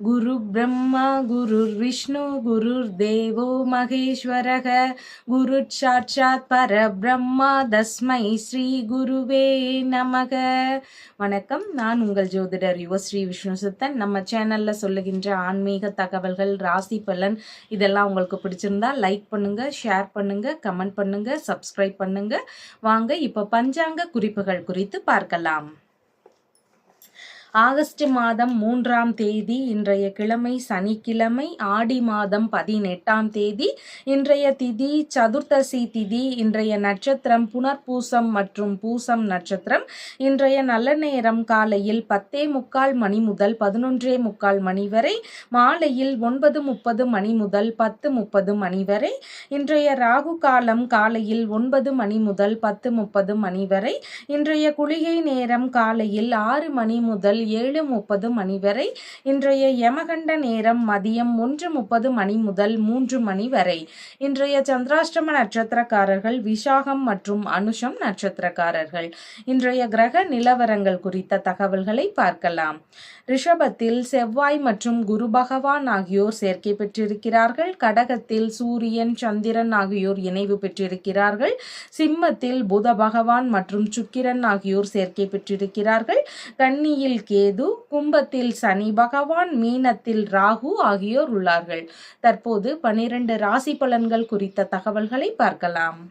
குரு பிரம்மா குரு விஷ்ணு குருர் தேவோ மகேஸ்வரக குரு சாட்சாத் பரபிரம்மா தஸ்மை ஸ்ரீ குருவே நமக. வணக்கம், நான் உங்கள் ஜோதிடர் யுவஸ்ரீ விஷ்ணு சித்தன். நம்ம சேனல்ல சொல்லுகின்ற ஆன்மீக தகவல்கள், ராசி பலன் இதெல்லாம் உங்களுக்கு பிடிச்சிருந்தா லைக் பண்ணுங்க, ஷேர் பண்ணுங்க, கமெண்ட் பண்ணுங்க, சப்ஸ்கிரைப் பண்ணுங்க. வாங்க இப்ப பஞ்சாங்க குறிப்புகள் குறித்து பார்க்கலாம். ஆகஸ்ட் மாதம் 3ஆம் தேதி இன்றைய கிழமை சனிக்கிழமை, ஆடி மாதம் 18ஆம் தேதி இன்றைய திதி சதுர்த்தசி திதி. இன்றைய நட்சத்திரம் புனர்பூசம் மற்றும் பூசம் நட்சத்திரம். இன்றைய நல்ல நேரம் காலையில் 10:45 மணி முதல் 11:45 மணி வரை, மாலையில் 9:30 மணி முதல் 10:30 மணி வரை. இன்றைய ராகு காலம் காலையில் 9 மணி முதல் 10:30 மணி வரை. இன்றைய குளிகை நேரம் காலையில் 6 மணி முதல் 7:30 மணி வரை. இன்றைய யமகண்ட நேரம் மதியம் 1:30 மணி முதல் 3 மணி வரை. இன்றைய சந்திராஷ்டம நட்சத்திரக்காரர்கள் விசாகம் மற்றும் அனுஷம் நட்சத்திரக்காரர்கள். இன்றைய கிரக நிலவரங்கள் குறித்த தகவல்களை பார்க்கலாம். ரிஷபத்தில் செவ்வாய் மற்றும் குரு பகவான் ஆகியோர் சேர்க்கை பெற்றிருக்கிறார்கள். கடகத்தில் சூரியன் சந்திரன் ஆகியோர் இணைவு பெற்றிருக்கிறார்கள். சிம்மத்தில் புத பகவான் மற்றும் சுக்கிரன் ஆகியோர் சேர்க்கை பெற்றிருக்கிறார்கள். கன்னியில் கேது, கும்பத்தில் சனி பகவான், மீனத்தில் ராகு ஆகியோர் உள்ளார்கள். தற்போது 12 ராசி பலன்கள் குறித்த தகவல்களை பார்க்கலாம்.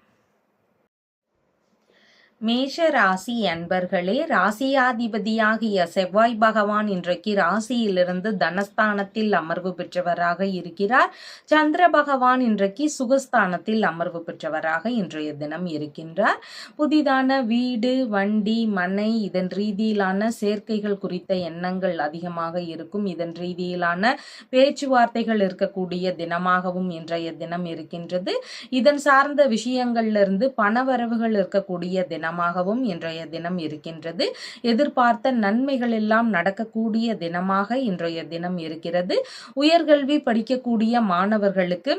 மேஷ ராசி அன்பர்களே, ராசியாதிபதியாகிய செவ்வாய் பகவான் இன்றைக்கு ராசியிலிருந்து தனஸ்தானத்தில் அமர்வு பெற்றவராக இருக்கிறார். சந்திர பகவான் இன்றைக்கு சுகஸ்தானத்தில் அமர்வு பெற்றவராக இன்றைய தினம் இருக்கின்றார். புதிதான வீடு, வண்டி, மனை இதன் ரீதியிலான சேர்க்கைகள் குறித்த எண்ணங்கள் அதிகமாக இருக்கும். இதன் ரீதியிலான பேச்சுவார்த்தைகள் இருக்கக்கூடிய தினமாகவும் இன்றைய தினம் இருக்கின்றது. இதன் சார்ந்த விஷயங்கள்லிருந்து பணவரவுகள் இருக்கக்கூடிய தினமாகவும் இன்றைய தினம் இருக்கின்றது. எதிர்பார்த்த நன்மைகள் எல்லாம் நடக்கக்கூடிய தினமாக இன்றைய தினம் இருக்கிறது. உயர்கல்வி படிக்கக்கூடிய மாணவர்களுக்கு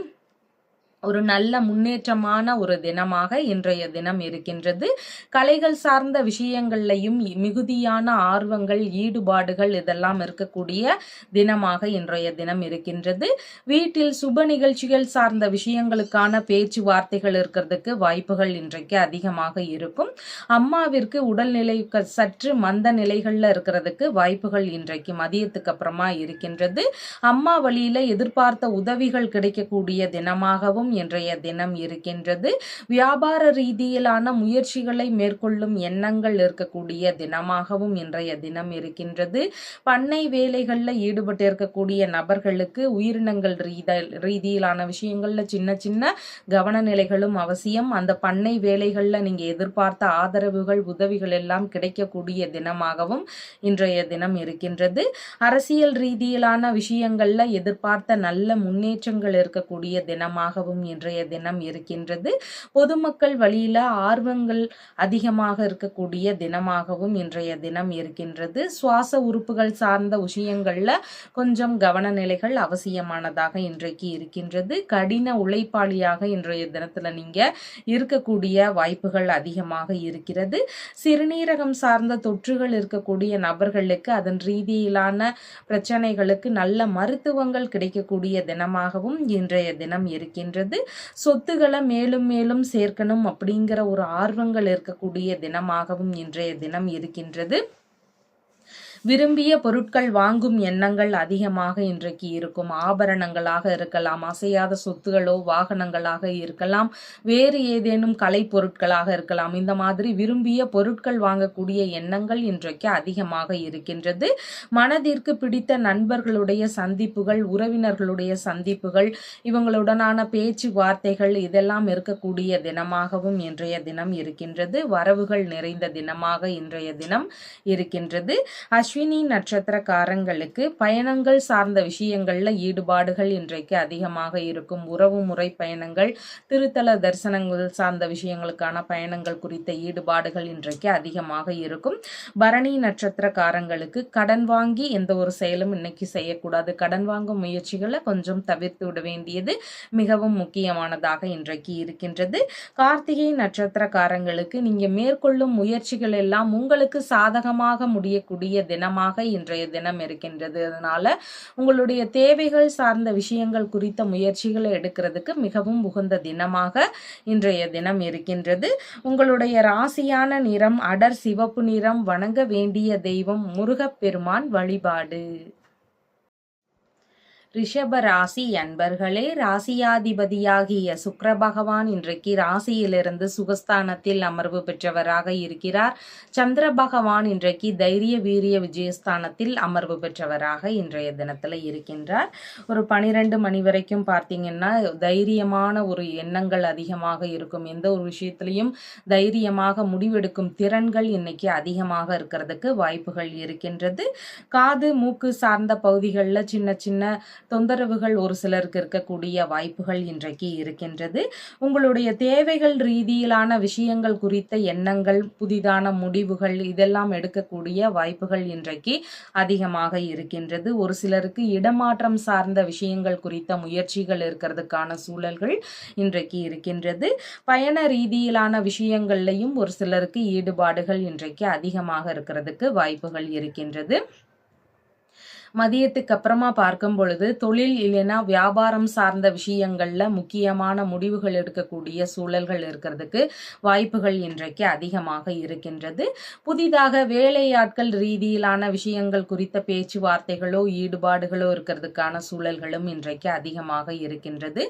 ஒரு நல்ல முன்னேற்றமான ஒரு தினமாக இன்றைய தினம் இருக்கின்றது. கலைகள் சார்ந்த விஷயங்கள்லையும் மிகுதியான ஆர்வங்கள், ஈடுபாடுகள் இதெல்லாம் இருக்கக்கூடிய தினமாக இன்றைய தினம் இருக்கின்றது. வீட்டில் சுப நிகழ்ச்சிகள் சார்ந்த விஷயங்களுக்கான பேச்சுவார்த்தைகள் இருக்கிறதுக்கு வாய்ப்புகள் இன்றைக்கு அதிகமாக இருக்கும். அம்மாவிற்கு உடல்நிலை சற்று மந்த நிலைகள்ல இருக்கிறதுக்கு வாய்ப்புகள் இன்றைக்கு மதியத்துக்கு அப்புறமா இருக்கின்றது. அம்மா வழியில எதிர்பார்த்த உதவிகள் கிடைக்கக்கூடிய தினமாகவும் இன்றைய தினம் இருக்கின்றது. வியாபார ரீதியிலான முயற்சிகளை மேற்கொள்ளும் எண்ணங்கள் இருக்கக்கூடிய தினமாகவும் இன்றைய தினம் இருக்கின்றது. பண்ணை வேலைகளில் ஈடுபட்டு இருக்கக்கூடிய நபர்களுக்கு உயிரினங்கள் ரீதியிலான விஷயங்கள்ல சின்ன சின்ன கவனநிலைகளும் அவசியம். அந்த பண்ணை வேலைகளில் நீங்க எதிர்பார்த்த ஆதரவுகள், உதவிகள் எல்லாம் கிடைக்கக்கூடிய தினமாகவும் இன்றைய தினம் இருக்கின்றது. அரசியல் ரீதியிலான விஷயங்கள்ல எதிர்பார்த்த நல்ல முன்னேற்றங்கள் இருக்கக்கூடிய தினமாகவும் இன்றைய தினம் இருக்கின்றது. பொதுமக்கள் வழியில ஆர்வங்கள் அதிகமாக இருக்கக்கூடிய தினமாகவும் இன்றைய தினம் இருக்கின்றது. சுவாச உறுப்புகள் சார்ந்த விஷயங்கள்ல கொஞ்சம் கவனநிலைகள் அவசியமானதாக இன்றைக்கு இருக்கின்றது. கடின உழைப்பாளியாக இன்றைய தினத்துல நீங்க இருக்கக்கூடிய வாய்ப்புகள் அதிகமாக இருக்கிறது. சிறுநீரகம் சார்ந்த தொற்றுகள் இருக்கக்கூடிய நபர்களுக்கு அதன் ரீதியிலான பிரச்சனைகளுக்கு நல்ல மருத்துவங்கள் கிடைக்கக்கூடிய தினமாகவும் இன்றைய தினம் இருக்கின்றது. சொத்துக்களை மேலும் மேலும் சேர்க்கணும் அப்படிங்கிற ஒரு ஆர்வங்கள் இருக்கக்கூடிய தினமாகவும் இன்றைய தினம் இருக்கின்றது. விரும்பிய பொருட்கள் வாங்கும் எண்ணங்கள் அதிகமாக இன்றைக்கு இருக்கும். ஆபரணங்களாக இருக்கலாம், அசையாத சொத்துகளோ வாகனங்களாக இருக்கலாம், வேறு ஏதேனும் கலை பொருட்களாக இருக்கலாம். இந்த மாதிரி விரும்பிய பொருட்கள் வாங்கக்கூடிய எண்ணங்கள் இன்றைக்கு அதிகமாக இருக்கின்றது. மனதிற்கு பிடித்த நண்பர்களுடைய சந்திப்புகள், உறவினர்களுடைய சந்திப்புகள், இவங்களுடனான பேச்சுவார்த்தைகள் இதெல்லாம் இருக்கக்கூடிய தினமாகவும் இன்றைய தினம் இருக்கின்றது. வரவுகள் நிறைந்த தினமாக இன்றைய தினம் இருக்கின்றது. அஸ்வினி நட்சத்திரக்காரங்களுக்கு பயணங்கள் சார்ந்த விஷயங்கள்ல ஈடுபாடுகள் இன்றைக்கு அதிகமாக இருக்கும். உறவு முறை பயணங்கள், திருத்தல தரிசனங்கள் சார்ந்த விஷயங்களுக்கான பயணங்கள் குறித்த ஈடுபாடுகள் இன்றைக்கு அதிகமாக இருக்கும். பரணி நட்சத்திரக்காரங்களுக்கு கடன் வாங்கி எந்த ஒரு செயலும் இன்னைக்கு செய்யக்கூடாது. கடன் வாங்கும் முயற்சிகளை கொஞ்சம் தவிர்த்து விட வேண்டியது மிகவும் முக்கியமானதாக இன்றைக்கு இருக்கின்றது. கார்த்திகை நட்சத்திரக்காரங்களுக்கு நீங்க மேற்கொள்ளும் முயற்சிகள் எல்லாம் உங்களுக்கு சாதகமாக முடியக்கூடிய தினம் தினமாக இன்றைய தினம் இருக்கின்றது. அதனால உங்களுடைய தேவைகள் சார்ந்த விஷயங்கள் குறித்த முயற்சிகளை எடுக்கிறதுக்கு மிகவும் உகந்த தினமாக இன்றைய தினம் இருக்கின்றது. உங்களுடைய ராசியான நிறம் அடர் சிவப்பு நிறம். வணங்க வேண்டிய தெய்வம் முருகப்பெருமான் வழிபாடு. ரிஷப ராசி அன்பர்களே, ராசியாதிபதியாகிய சுக்கிர பகவான் இன்றைக்கு ராசியிலிருந்து சுகஸ்தானத்தில் அமர்வு பெற்றவராக இருக்கிறார். சந்திர பகவான் இன்றைக்கு தைரிய வீரிய விஜயஸ்தானத்தில் அமர்வு பெற்றவராக இன்றைய தினத்துல இருக்கின்றார். ஒரு 12 மணி வரைக்கும் பார்த்தீங்கன்னா தைரியமான ஒரு எண்ணங்கள் அதிகமாக இருக்கும். எந்த ஒரு விஷயத்திலையும் தைரியமாக முடிவெடுக்கும் திறன்கள் இன்னைக்கு அதிகமாக இருக்கிறதுக்கு வாய்ப்புகள் இருக்கின்றது. காது மூக்கு சார்ந்த பகுதிகளில் சின்ன சின்ன தொந்தரவுகள் ஒரு சிலருக்கு இருக்கக்கூடிய வாய்ப்புகள் இன்றைக்கு இருக்கின்றது. உங்களுடைய தேவைகள் ரீதியிலான விஷயங்கள் குறித்த எண்ணங்கள், புதிதான முடிவுகள் இதெல்லாம் எடுக்கக்கூடிய வாய்ப்புகள் இன்றைக்கு அதிகமாக இருக்கின்றது. ஒரு சிலருக்கு இடமாற்றம் சார்ந்த விஷயங்கள் குறித்த முயற்சிகள் இருக்கிறதுக்கான சூழல்கள் இன்றைக்கு இருக்கின்றது. பயண ரீதியிலான விஷயங்கள்லையும் ஒரு சிலருக்கு ஈடுபாடுகள் இன்றைக்கு அதிகமாக இருக்கிறதுக்கு வாய்ப்புகள் இருக்கின்றது. மதியத்துக்கு அப்புறமா பார்க்கும் பொழுது தொழில் இல்லைன்னா வியாபாரம் சார்ந்த விஷயங்கள்ல முக்கியமான முடிவுகள் எடுக்கக்கூடிய சூழல்கள் இருக்கிறதுக்கு வாய்ப்புகள் இன்றைக்கு அதிகமாக இருக்கின்றது. புதிதாக வேலையாட்கள் ரீதியிலான விஷயங்கள் குறித்த பேச்சுவார்த்தைகளோ ஈடுபாடுகளோ இருக்கிறதுக்கான சூழல்களும் இன்றைக்கு அதிகமாக இருக்கின்றது.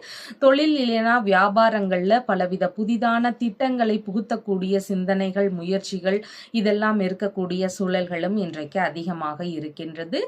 தொழில் இல்லைன்னா வியாபாரங்கள்ல பலவித புதிதான திட்டங்களை புகுத்தக்கூடிய சிந்தனைகள், முயற்சிகள் இதெல்லாம் இருக்கக்கூடிய சூழல்களும் இன்றைக்கு அதிகமாக இருக்கின்றது.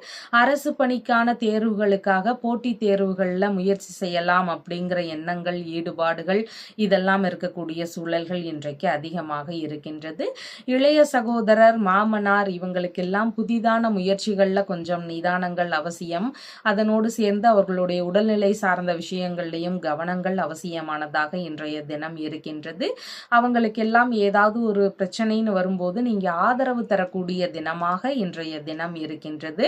அரசு பணிக்கான தேர்வுகளுக்காக போட்டித் தேர்வுகள்ல முயற்சி செய்யலாம் அப்படிங்கிற எண்ணங்கள், ஈடுபாடுகள் இதெல்லாம் இருக்கக்கூடிய சூழல்கள் இன்றைக்கு அதிகமாக இருக்கின்றது. இளைய சகோதரர், மாமனார் இவங்களுக்கெல்லாம் புதிதான முயற்சிகள்ல கொஞ்சம் நிதானங்கள் அவசியம். அதனோடு சேர்ந்து அவர்களுடைய உடல்நிலை சார்ந்த விஷயங்கள்லையும் கவனங்கள் அவசியமானதாக இன்றைய தினம் இருக்கின்றது. அவங்களுக்கெல்லாம் ஏதாவது ஒரு பிரச்சனைன்னு வரும்போது நீங்க ஆதரவு தரக்கூடிய தினமாக இன்றைய தினம் இருக்கின்றது.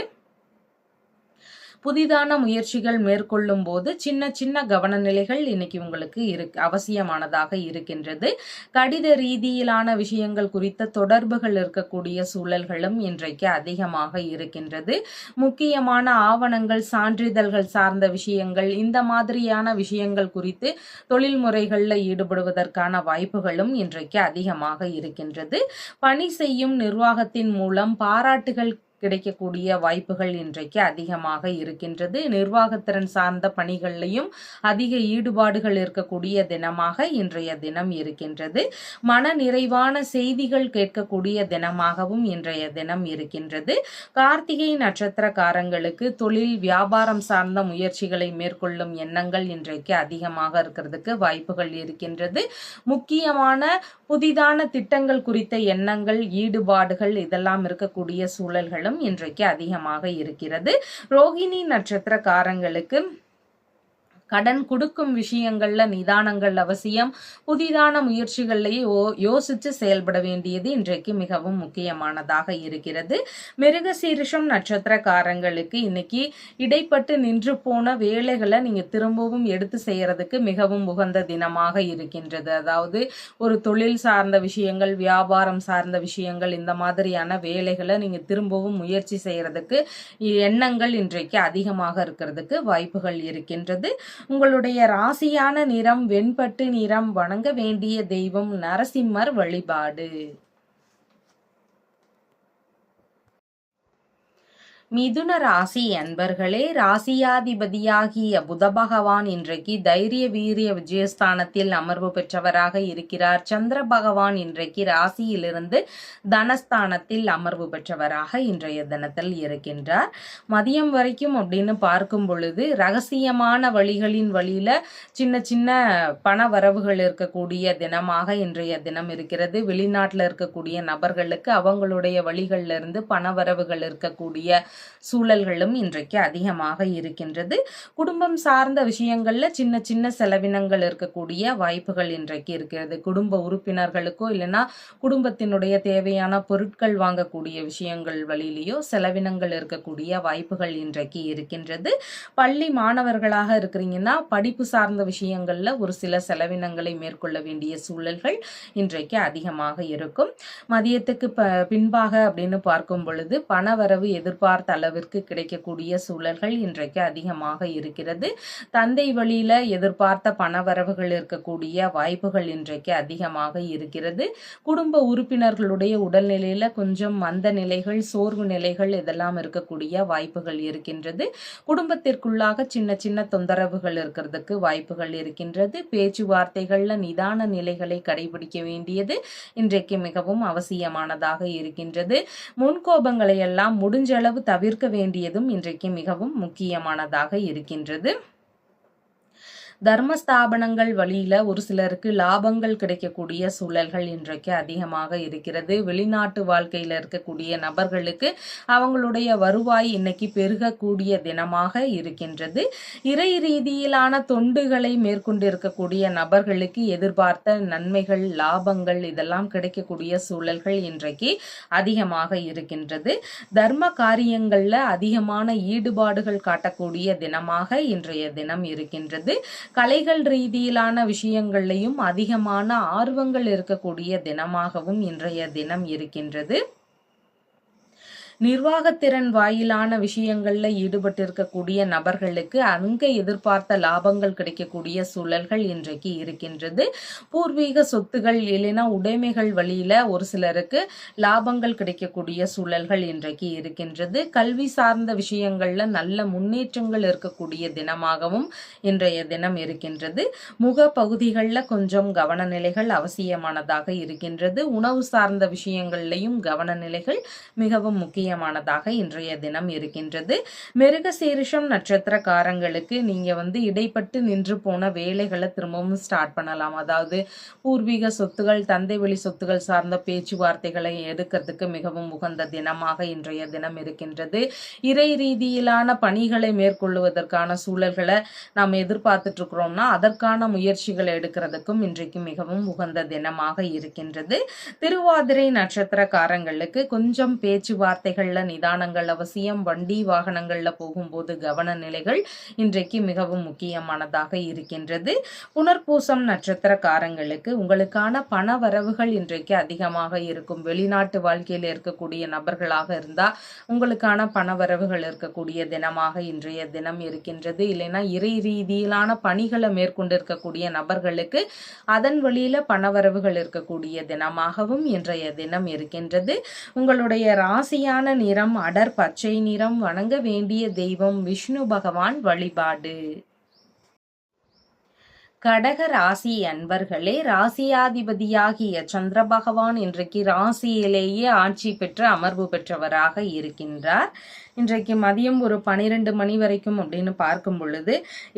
புதிதான முயற்சிகள் மேற்கொள்ளும் போது சின்ன சின்ன கவனநிலைகள் இன்னைக்கு உங்களுக்கு அவசியமானதாக இருக்கின்றது. கடித ரீதியிலான விஷயங்கள் குறித்த தொடர்புகள் இருக்கக்கூடிய சூழல்களும் இன்றைக்கு அதிகமாக இருக்கின்றது. முக்கியமான ஆவணங்கள், சான்றிதழ்கள் சார்ந்த விஷயங்கள் இந்த மாதிரியான விஷயங்கள் குறித்து தொழில் முறைகளில் ஈடுபடுவதற்கான வாய்ப்புகளும் இன்றைக்கு அதிகமாக இருக்கின்றது. பணி செய்யும் நிர்வாகத்தின் மூலம் பாராட்டுகள் கிடைக்கக்கூடிய வாய்ப்புகள் இன்றைக்கு அதிகமாக இருக்கின்றது. நிர்வாகத்திறன் சார்ந்த பணிகள்லையும் அதிக ஈடுபாடுகள் இருக்கக்கூடிய தினமாக இன்றைய தினம் இருக்கின்றது. மன நிறைவான செய்திகள் கேட்கக்கூடிய தினமாகவும் இன்றைய தினம் இருக்கின்றது. கார்த்திகை நட்சத்திரக்காரங்களுக்கு தொழில் வியாபாரம் சார்ந்த முயற்சிகளை மேற்கொள்ளும் எண்ணங்கள் இன்றைக்கு அதிகமாக இருக்கிறதுக்கு வாய்ப்புகள் இருக்கின்றது. முக்கியமான புதிதான திட்டங்கள் குறித்த எண்ணங்கள், ஈடுபாடுகள் இதெல்லாம் இருக்கக்கூடிய சூழல்களும் இன்றைக்கு அதிகமாக இருக்கிறது. ரோகிணி நட்சத்திரக்காரங்களுக்கு கடன் கொடுக்கும் விஷயங்கள்ல நிதானங்கள் அவசியம். புதிதான முயற்சிகள்லேயே யோசிச்சு செயல்பட வேண்டியது இன்றைக்கு மிகவும் முக்கியமானதாக இருக்கிறது. மிருகசீரிஷம் நட்சத்திரக்காரங்களுக்கு இன்னைக்கு இடைப்பட்டு நின்று போன வேலைகளை நீங்க திரும்பவும் எடுத்து செய்யறதுக்கு மிகவும் உகந்த தினமாக இருக்கின்றது. அதாவது ஒரு தொழில் சார்ந்த விஷயங்கள், வியாபாரம் சார்ந்த விஷயங்கள் இந்த மாதிரியான வேலைகளை நீங்க திரும்பவும் முயற்சி செய்யறதுக்கு எண்ணங்கள் இன்றைக்கு அதிகமாக இருக்கிறதுக்கு வாய்ப்புகள் இருக்கின்றது. உங்களுடைய ராசியான நிறம் வெண்பட்டு நிறம். வணங்க வேண்டிய தெய்வம் நரசிம்மர் வழிபாடு. மிதுன ராசி அன்பர்களே, ராசியாதிபதியாகிய புத பகவான் இன்றைக்கு தைரிய வீரிய விஜயஸ்தானத்தில் அமர்வு பெற்றவராக இருக்கிறார். சந்திர பகவான் இன்றைக்கு ராசியிலிருந்து தனஸ்தானத்தில் அமர்வு பெற்றவராக இன்றைய தினத்தில் இருக்கின்றார். மதியம் வரைக்கும் அப்படின்னு பார்க்கும் பொழுது ரகசியமான வழிகளின் வழியில சின்ன சின்ன பண வரவுகள் இருக்கக்கூடிய தினமாக இன்றைய தினம் இருக்கிறது. வெளிநாட்டில் இருக்கக்கூடிய நபர்களுக்கு அவங்களுடைய வழிகளிலிருந்து பண வரவுகள் இருக்கக்கூடிய சூழல்களும் இன்றைக்கு அதிகமாக இருக்கின்றது. குடும்பம் சார்ந்த விஷயங்கள்ல சின்ன சின்ன செலவினங்கள் இருக்கக்கூடிய வாய்ப்புகள் இன்றைக்கு இருக்கிறது. குடும்ப உறுப்பினர்களுக்கோ இல்லைன்னா குடும்பத்தினுடைய தேவையான பொருட்கள் வாங்கக்கூடிய விஷயங்கள் வழியிலேயோ செலவினங்கள் இருக்கக்கூடிய வாய்ப்புகள் இன்றைக்கு இருக்கின்றது. பள்ளி மாணவர்களாக இருக்கிறீங்கன்னா படிப்பு சார்ந்த விஷயங்கள்ல ஒரு சில செலவினங்களை மேற்கொள்ள வேண்டிய சூழல்கள் இன்றைக்கு அதிகமாக இருக்கும். மதியத்துக்கு பின்பாக அப்படின்னு பார்க்கும் பொழுது பணவரவு எதிர்பார்த்த அளவிற்கு கிடைக்கக்கூடிய சூழல்கள் இன்றைக்கு அதிகமாக இருக்கிறது. தந்தை வழியில எதிர்பார்த்த பணவரவுகள் இருக்கக்கூடிய வாய்ப்புகள் இன்றைக்கு அதிகமாக இருக்கிறது. குடும்ப உறுப்பினர்களுடைய உடல்நிலையில கொஞ்சம் மந்த நிலைகள், சோர்வு நிலைகள் இதெல்லாம் இருக்கக்கூடிய வாய்ப்புகள் இருக்கின்றது. குடும்பத்திற்குள்ளாக சின்ன சின்ன தொந்தரவுகள் இருக்கிறதுக்கு வாய்ப்புகள் இருக்கின்றது. பேச்சுவார்த்தைகள்ல நிதான நிலைகளை கடைபிடிக்க வேண்டியது இன்றைக்கு மிகவும் அவசியமானதாக இருக்கின்றது. முன்கோபங்களை எல்லாம் முடிஞ்சளவு தவிர்க்க வேண்டியதும் இன்றைக்கு மிகவும் முக்கியமானதாக இருக்கின்றது. தர்மஸ்தாபனங்கள் வழியில ஒரு சிலருக்கு லாபங்கள் கிடைக்கக்கூடிய சூழல்கள் இன்றைக்கு அதிகமாக இருக்கிறது. வெளிநாட்டு வாழ்க்கையில இருக்கக்கூடிய நபர்களுக்கு அவங்களுடைய வருவாய் இன்னைக்கு பெருகக்கூடிய தினமாக இருக்கின்றது. இறை ரீதியிலான தொண்டுகளை மேற்கொண்டிருக்கக்கூடிய நபர்களுக்கு எதிர்பார்த்த நன்மைகள், லாபங்கள் இதெல்லாம் கிடைக்கக்கூடிய சூழல்கள் இன்றைக்கு அதிகமாக இருக்கின்றது. தர்ம காரியங்கள்ல அதிகமான ஈடுபாடுகள் காட்டக்கூடிய தினமாக இன்றைய தினம் இருக்கின்றது. கலைகள் ரீதியிலான விஷயங்கள்லையும் அதிகமான ஆர்வங்கள் இருக்கக்கூடிய தினமாகவும் இன்றைய தினம் இருக்கின்றது. நிர்வாகத்திறன் வாயிலான விஷயங்கள்ல ஈடுபட்டிருக்கக்கூடிய நபர்களுக்கு அங்க எதிர்பார்த்த லாபங்கள் கிடைக்கக்கூடிய சூழல்கள் இன்றைக்கு இருக்கின்றது. பூர்வீக சொத்துகள் இல்லைன்னா உடைமைகள் வழியில ஒரு சிலருக்கு லாபங்கள் கிடைக்கக்கூடிய சூழல்கள் இன்றைக்கு இருக்கின்றது. கல்வி சார்ந்த விஷயங்கள்ல நல்ல முன்னேற்றங்கள் இருக்கக்கூடிய தினமாகவும் இன்றைய தினம் இருக்கின்றது. முக பகுதிகளில் கொஞ்சம் கவனநிலைகள் அவசியமானதாக இருக்கின்றது. உணவு சார்ந்த விஷயங்கள்லையும் கவனநிலைகள் மிகவும் முக்கியமானதாக இன்றைய தினம் இருக்கின்றது. மிருகசீரிஷம் நட்சத்திரக்காரங்களுக்கு நீங்க இடைப்பட்டு நின்று போன வேலைகளை திரும்பவும் ஸ்டார்ட் பண்ணலாம். அதாவது பூர்வீக சொத்துகள், தந்தை வழி சொத்துகள் சார்ந்த பேச்சுவார்த்தைகளை எடுக்கிறதுக்கு மிகவும் உகந்த தினமாக இன்றைய தினம் இருக்கின்றது. இறை ரீதியிலான பணிகளை மேற்கொள்வதற்கான சூழல்களை நாம் எதிர்பார்த்துட்டு இருக்கிறோம்னா அதற்கான முயற்சிகளை எடுக்கிறதுக்கும் இன்றைக்கு மிகவும் உகந்த தினமாக இருக்கின்றது. திருவாதிரை நட்சத்திரக்காரங்களுக்கு கொஞ்சம் பேச்சுவார்த்தைகள்ல நிதானங்கள் அவசியம். வண்டி வாகனங்கள்ல போகும்போது கவன நிலைகள் இன்றைக்கு மிகவும் முக்கியமானதாக இருக்கின்றது. புனர்பூசம் நட்சத்திரக்காரங்களுக்கு உங்களுக்கான பண வரவுகள் இன்றைக்கு அதிகமாக இருக்கும். வெளிநாட்டு வாழ்க்கையில் இருக்கக்கூடிய நபர்களாக இருந்தா உங்களுக்கான பண வரவுகள் இருக்கக்கூடிய தினமாக இன்றைய தினம் இருக்கின்றது. இல்லைன்னா இறை ரீதியிலான பணிகளை மேற்கொண்டு இருக்கக்கூடிய நபர்களுக்கு அதன் வழியில பணவரவுகள் இருக்கக்கூடிய தினமாகவும் இன்றைய தினம் இருக்கின்றது. உங்களுடைய ராசியான நிறம் அடர் பச்சை நிறம். வணங்க வேண்டிய தெய்வம் விஷ்ணு பகவான் வழிபாடு. கடக ராசி அன்பர்களே, ராசியாதிபதியாகிய சந்திர பகவான் இன்றைக்கு ராசியிலேயே ஆட்சி பெற்று அமர்வு பெற்றவராக இருக்கின்றார். இன்றைக்கு மதியம் ஒரு 12 மணி வரைக்கும் அப்படின்னு பார்க்கும் பொழுது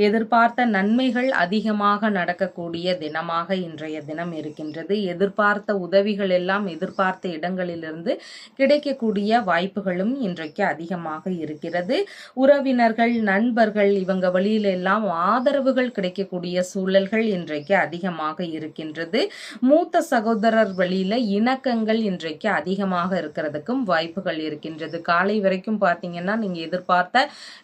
எதிர்பார்த்த நன்மைகள் அதிகமாக நடக்கக்கூடிய தினமாக இன்றைய தினம் இருக்கின்றது. எதிர்பார்த்த உதவிகள் எல்லாம் எதிர்பார்த்த இடங்களிலிருந்து கிடைக்கக்கூடிய வாய்ப்புகளும் இன்றைக்கு அதிகமாக இருக்கிறது. உறவினர்கள், நண்பர்கள் இவங்க வழியில எல்லாம் ஆதரவுகள் கிடைக்கக்கூடிய சூழல்கள் இன்றைக்கு அதிகமாக இருக்கின்றது. மூத்த சகோதரர் வழியில இணக்கங்கள் இன்றைக்கு அதிகமாக இருக்கிறதுக்கும் வாய்ப்புகள் இருக்கின்றது. காலை வரைக்கும் நீங்க எதிர்பார்த்த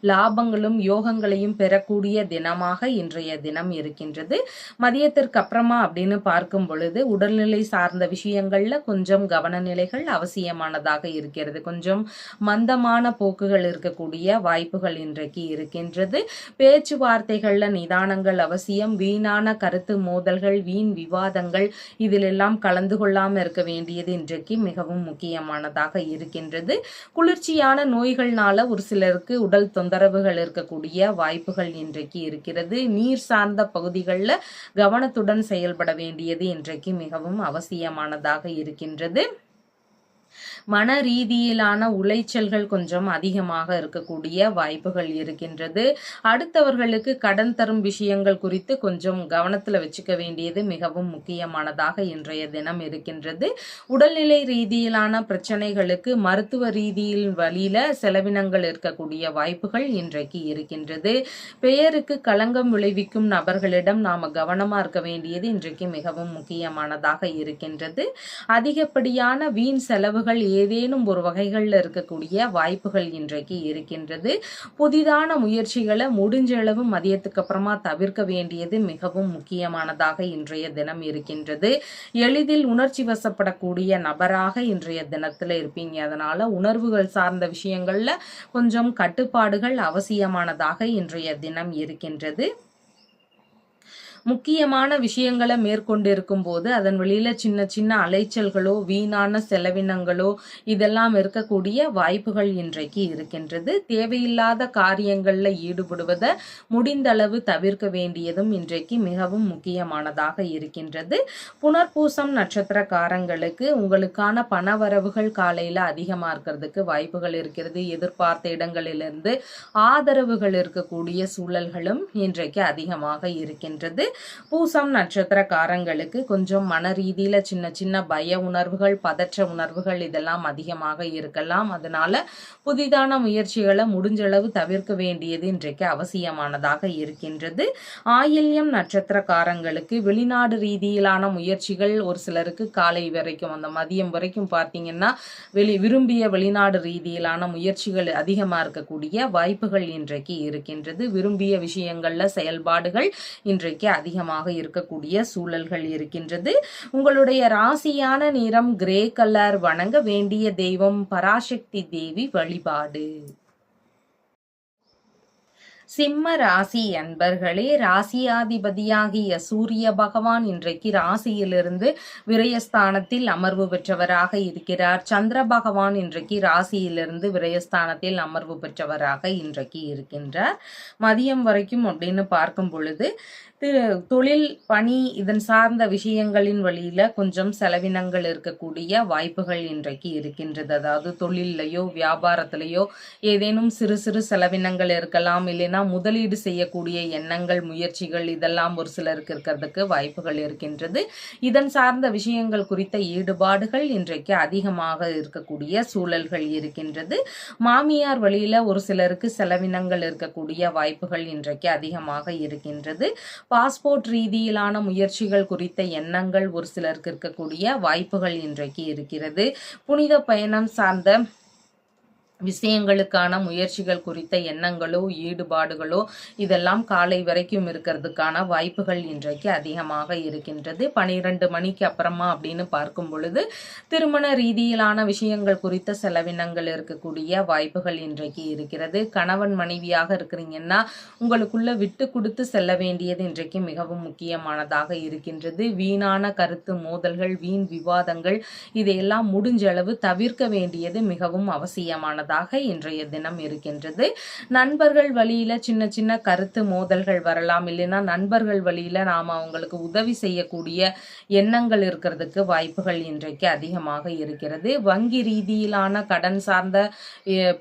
லாபங்களும் யோகங்களையும் பெறக்கூடிய தினமாக இன்றைய தினம் இருக்கின்றது. மதியத்திற்கு அப்புறமா அப்படின்னு பார்க்கும் பொழுது உடல்நிலை சார்ந்த விஷயங்கள்ல கொஞ்சம் கவனநிலைகள் அவசியமானதாக இருக்கிறது. கொஞ்சம் மந்தமான போக்குகள் இருக்கக்கூடிய வாய்ப்புகள் இன்றைக்கு இருக்கின்றது. பேச்சுவார்த்தைகள்ல நிதானங்கள் அவசியம். வீணான கருத்து மோதல்கள், வீண் விவாதங்கள் இதிலெல்லாம் கலந்து கொள்ளாம இருக்க வேண்டியது இன்றைக்கு மிகவும் முக்கியமானதாக இருக்கின்றது. குளிர்ச்சியான நோய்கள் ஒரு சிலருக்கு உடல் தொந்தரவுகள் இருக்கக்கூடிய வாய்ப்புகள் இன்றைக்கு இருக்கிறது. நீர் சார்ந்த பகுதிகளில் கவனத்துடன் செயல்பட வேண்டியது இன்றைக்கு மிகவும் அவசியமானதாக இருக்கின்றது. மன ரீதியிலான உளைச்சல்கள் கொஞ்சம் அதிகமாக இருக்கக்கூடிய வாய்ப்புகள் இருக்கின்றது. அடுத்தவர்களுக்கு கடன் தரும் விஷயங்கள் குறித்து கொஞ்சம் கவனத்தில் வச்சுக்க வேண்டியது மிகவும் முக்கியமானதாக இன்றைய தினம் இருக்கின்றது. உடல்நிலை ரீதியிலான பிரச்சனைகளுக்கு மருத்துவ ரீதியில் வழியில செலவினங்கள் இருக்கக்கூடிய வாய்ப்புகள் இன்றைக்கு இருக்கின்றது. பெயருக்கு களங்கம் விளைவிக்கும் நபர்களிடம் நாம கவனமா இருக்க வேண்டியது இன்றைக்கு மிகவும் முக்கியமானதாக இருக்கின்றது. அதிகப்படியான வீண் செலவுகள் ஏதேனும் ஒரு வகைகளில் இருக்கக்கூடிய வாய்ப்புகள் இன்றைக்கு இருக்கின்றது. புதிதான முயற்சிகளை முடிஞ்ச அளவு மதியத்துக்கு அப்புறமா தவிர்க்க வேண்டியது மிகவும் முக்கியமானதாக இன்றைய தினம் இருக்கின்றது. எளிதில் உணர்ச்சி வசப்படக்கூடிய நபராக இன்றைய தினத்துல இருப்பீங்க. அதனால உணர்வுகள் சார்ந்த விஷயங்கள்ல கொஞ்சம் கட்டுப்பாடுகள் அவசியமானதாக இன்றைய தினம் இருக்கின்றது. முக்கியமான விஷயங்களை மேற்கொண்டிருக்கும் போது அதன் வழியில சின்ன சின்ன அலைச்சல்களோ வீணான செலவினங்களோ இதெல்லாம் இருக்கக்கூடிய வாய்ப்புகள் இன்றைக்கு இருக்கின்றது. தேவையில்லாத காரியங்கள்ல ஈடுபடுவதை முடிந்தளவு தவிர்க்க வேண்டியதும் இன்றைக்கு மிகவும் முக்கியமானதாக இருக்கின்றது. புனர்பூசம் நட்சத்திரக்காரங்களுக்கு உங்களுக்கான பணவரவுகள் காலையில அதிகமா இருக்கிறதுக்கு வாய்ப்புகள் இருக்கிறது. எதிர்பார்த்த இடங்களிலிருந்து ஆதரவுகள் இருக்கக்கூடிய சூழல்களும் இன்றைக்கு அதிகமாக இருக்கின்றது. பூசம் நட்சத்திரக்காரங்களுக்கு கொஞ்சம் மன ரீதியில சின்ன சின்ன பய உணர்வுகள் பதற்ற உணர்வுகள் இதெல்லாம் அதிகமாக இருக்கலாம். அதனால புதிதான முயற்சிகளை முடிஞ்சளவு தவிர்க்க வேண்டியது இன்றைக்கு அவசியமானதாக இருக்கின்றது. ஆயில்யம் நட்சத்திரக்காரங்களுக்கு வெளிநாடு ரீதியிலான முயற்சிகள் ஒரு சிலருக்கு காலை வரைக்கும் அந்த மதியம் வரைக்கும் பார்த்தீங்கன்னா விரும்பிய வெளிநாடு ரீதியிலான முயற்சிகள் அதிகமா இருக்கக்கூடிய வாய்ப்புகள் இன்றைக்கு இருக்கின்றது. விரும்பிய விஷயங்கள்ல செயல்பாடுகள் இன்றைக்கு அதிகமாக இருக்கக்கூடிய சூழல்கள் இருக்கின்றது. உங்களுடைய ராசியான நிறம் கிரே கலர். வணங்க வேண்டிய தெய்வம் பராசக்தி தேவி வழிபாடு. சிம்ம ராசி அன்பர்களே, ராசியாதிபதியாகிய சூரிய பகவான் இன்றைக்கு ராசியிலிருந்து விரயஸ்தானத்தில் அமர்வு பெற்றவராக இருக்கிறார். சந்திர பகவான் இன்றைக்கு ராசியிலிருந்து விரயஸ்தானத்தில் அமர்வு பெற்றவராக இன்றைக்கு இருக்கின்றார். மதியம் வரைக்கும் அப்படின்னு பார்க்கும் பொழுது தொழில் பணி இதன் சார்ந்த விஷயங்களின் வழியில கொஞ்சம் செலவினங்கள் இருக்கக்கூடிய வாய்ப்புகள் இன்றைக்கு இருக்கின்றது. அதாவது தொழிலையோ வியாபாரத்திலேயோ ஏதேனும் சிறு சிறு செலவினங்கள் இருக்கலாம். இல்லைன்னா முதலீடு செய்யக்கூடிய எண்ணங்கள் முயற்சிகள் இதெல்லாம் ஒரு சிலருக்கு இருக்கிறதுக்கு வாய்ப்புகள் இருக்கின்றது. இதன் சார்ந்த விஷயங்கள் குறித்த ஈடுபாடுகள் இன்றைக்கு அதிகமாக இருக்கக்கூடிய சூழல்கள் இருக்கின்றது. மாமியார் வழியில ஒரு சிலருக்கு செலவினங்கள் இருக்கக்கூடிய வாய்ப்புகள் இன்றைக்கு அதிகமாக இருக்கின்றது. பாஸ்போர்ட் ரீதியிலான முயற்சிகள் குறித்த எண்ணங்கள் ஒரு சிலருக்கு இருக்கக்கூடிய வாய்ப்புகள் இன்றைக்கு இருக்கிறது. புனித பயணம் சார்ந்த விஷயங்களுக்கான முயற்சிகள் குறித்த எண்ணங்களோ ஈடுபாடுகளோ இதெல்லாம் காலை வரைக்கும் இருக்கிறதுக்கான வாய்ப்புகள் இன்றைக்கு அதிகமாக இருக்கின்றது. 12 மணிக்கு அப்புறமா அப்படின்னு பார்க்கும் பொழுது திருமண ரீதியிலான விஷயங்கள் குறித்த செலவினங்கள் இருக்கக்கூடிய வாய்ப்புகள் இன்றைக்கு இருக்கிறது. கணவன் மனைவியாக இருக்கிறீங்கன்னா உங்களுக்குள்ள விட்டு கொடுத்து செல்ல வேண்டியது இன்றைக்கு மிகவும் முக்கியமானதாக இருக்கின்றது. வீணான கருத்து மோதல்கள் வீண் விவாதங்கள் இதையெல்லாம் முடிஞ்ச அளவு தவிர்க்க வேண்டியது மிகவும் அவசியமானதாக இன்றைய தினம் இருக்கின்றது. நண்பர்கள் வழியில சின்ன சின்ன கருத்து மோதல்கள் வரலாம். இல்லைன்னா நண்பர்கள் வழியில நாம அவங்களுக்கு உதவி செய்யக்கூடிய எண்ணங்கள் இருக்கிறதுக்கு வாய்ப்புகள் இன்றைக்கு அதிகமாக இருக்கிறது. வங்கி ரீதியிலான கடன் சார்ந்த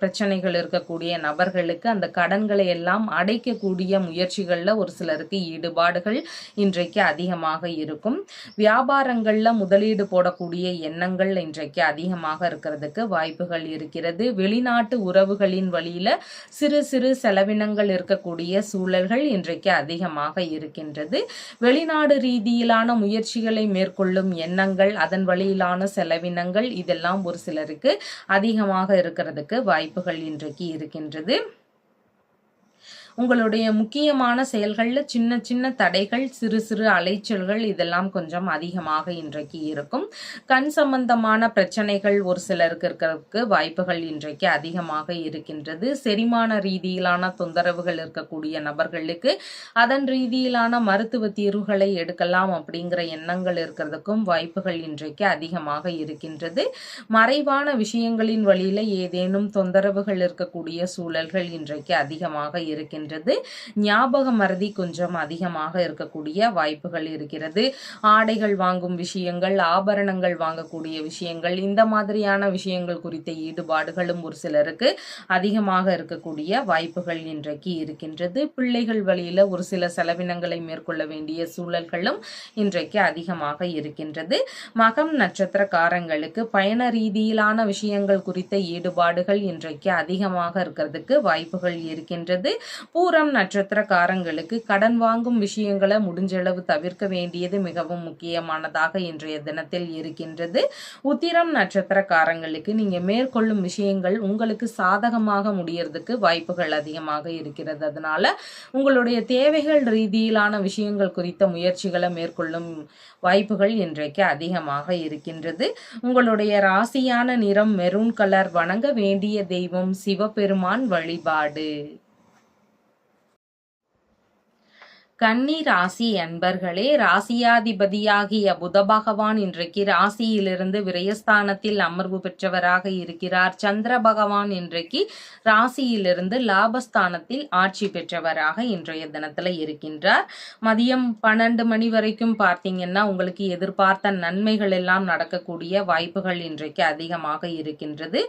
பிரச்சனைகள் இருக்கக்கூடிய நபர்களுக்கு அந்த கடன்களை எல்லாம் அடைக்கக்கூடிய முயற்சிகள்ல ஒரு சிலருக்கு ஈடுபாடுகள் இன்றைக்கு அதிகமாக இருக்கும். வியாபாரங்கள்ல முதலீடு போடக்கூடிய எண்ணங்கள் இன்றைக்கு அதிகமாக இருக்கிறதுக்கு வாய்ப்புகள் இருக்கிறது. வெளிநாட்டு உறவுகளின் வழியில சிறு சிறு செலவினங்கள் இருக்கக்கூடிய சூழல்கள் இன்றைக்கு அதிகமாக இருக்கின்றது. வெளிநாடு ரீதியிலான முயற்சிகளை மேற்கொள்ளும் எண்ணங்கள் அதன் வழியிலான செலவினங்கள் இதெல்லாம் ஒரு சிலருக்கு அதிகமாக இருக்கிறதுக்கு வாய்ப்புகள் இன்றைக்கு இருக்கின்றது. உங்களுடைய முக்கியமான செயல்கள்ல சின்ன சின்ன தடைகள் சிறு சிறு அலைச்சல்கள் இதெல்லாம் கொஞ்சம் அதிகமாக இன்றைக்கு இருக்கும். கண் சம்பந்தமான பிரச்சனைகள் ஒரு சிலருக்கு இருக்கிறதுக்கு வாய்ப்புகள் இன்றைக்கு அதிகமாக இருக்கின்றது. செரிமான ரீதியிலான தொந்தரவுகள் இருக்கக்கூடிய நபர்களுக்கு அதன் ரீதியிலான மருத்துவ தீர்வுகளை எடுக்கலாம் அப்படிங்கிற எண்ணங்கள் இருக்கிறதுக்கும் வாய்ப்புகள் இன்றைக்கு அதிகமாக இருக்கின்றது. மறைவான விஷயங்களின் வழியில ஏதேனும் தொந்தரவுகள் இருக்கக்கூடிய சூழல்கள் இன்றைக்கு அதிகமாக இருக்கின்றது. இருக்கின்றது. ஞாபக மறதி கொஞ்சம் அதிகமாக இருக்கக்கூடிய வாய்ப்புகள் இருக்கிறது. ஆடைகள் வாங்கும் விஷயங்கள், ஆபரணங்கள் வாங்கக்கூடிய விஷயங்கள், இந்த மாதிரியான விஷயங்கள் குறித்த ஈடுபாடுகளும் ஒரு சிலருக்கு அதிகமாக இருக்கக்கூடிய வாய்ப்புகள் இன்றைக்கு இருக்கின்றது. பிள்ளைகள் வழியில ஒரு சில செலவினங்களை மேற்கொள்ள வேண்டிய சூழல்களும் இன்றைக்கு அதிகமாக இருக்கின்றது. மகம் நட்சத்திரக்காரங்களுக்கு பயண ரீதியிலான விஷயங்கள் குறித்த ஈடுபாடுகள் இன்றைக்கு அதிகமாக இருக்கிறதுக்கு வாய்ப்புகள் இருக்கின்றது. பூரம் நட்சத்திரக்காரங்களுக்கு கடன் வாங்கும் விஷயங்களை முடிஞ்சளவு தவிர்க்க வேண்டியது மிகவும் முக்கியமானதாக இன்றைய தினத்தில் இருக்கின்றது. உத்திரம் நட்சத்திரக்காரங்களுக்கு நீங்க மேற்கொள்ளும் விஷயங்கள் உங்களுக்கு சாதகமாக முடியறதுக்கு வாய்ப்புகள் அதிகமாக இருக்கிறது. அதனால உங்களுடைய தேவைகள் ரீதியிலான விஷயங்கள் குறித்த முயற்சிகளை மேற்கொள்ளும் வாய்ப்புகள் இன்றைக்கு அதிகமாக இருக்கின்றது. உங்களுடைய ராசியான நிறம் மெரூன் கலர். வணங்க வேண்டிய தெய்வம் சிவபெருமான் வழிபாடு. கன்னி ராசி அன்பர்களே, ராசியாதிபதியாகிய புத பகவான் இன்றைக்கு ராசியிலிருந்து விரயஸ்தானத்தில் அமர்வு பெற்றவராக இருக்கிறார். சந்திர பகவான் இன்றைக்கு ராசியிலிருந்து லாபஸ்தானத்தில் ஆட்சி பெற்றவராக இன்றைய தினத்துல இருக்கின்றார். மதியம் 12 மணி வரைக்கும் பார்த்தீங்கன்னா உங்களுக்கு எதிர்பார்த்த நன்மைகள் எல்லாம் நடக்கக்கூடிய வாய்ப்புகள் இன்றைக்கு அதிகமாக இருக்கின்றது.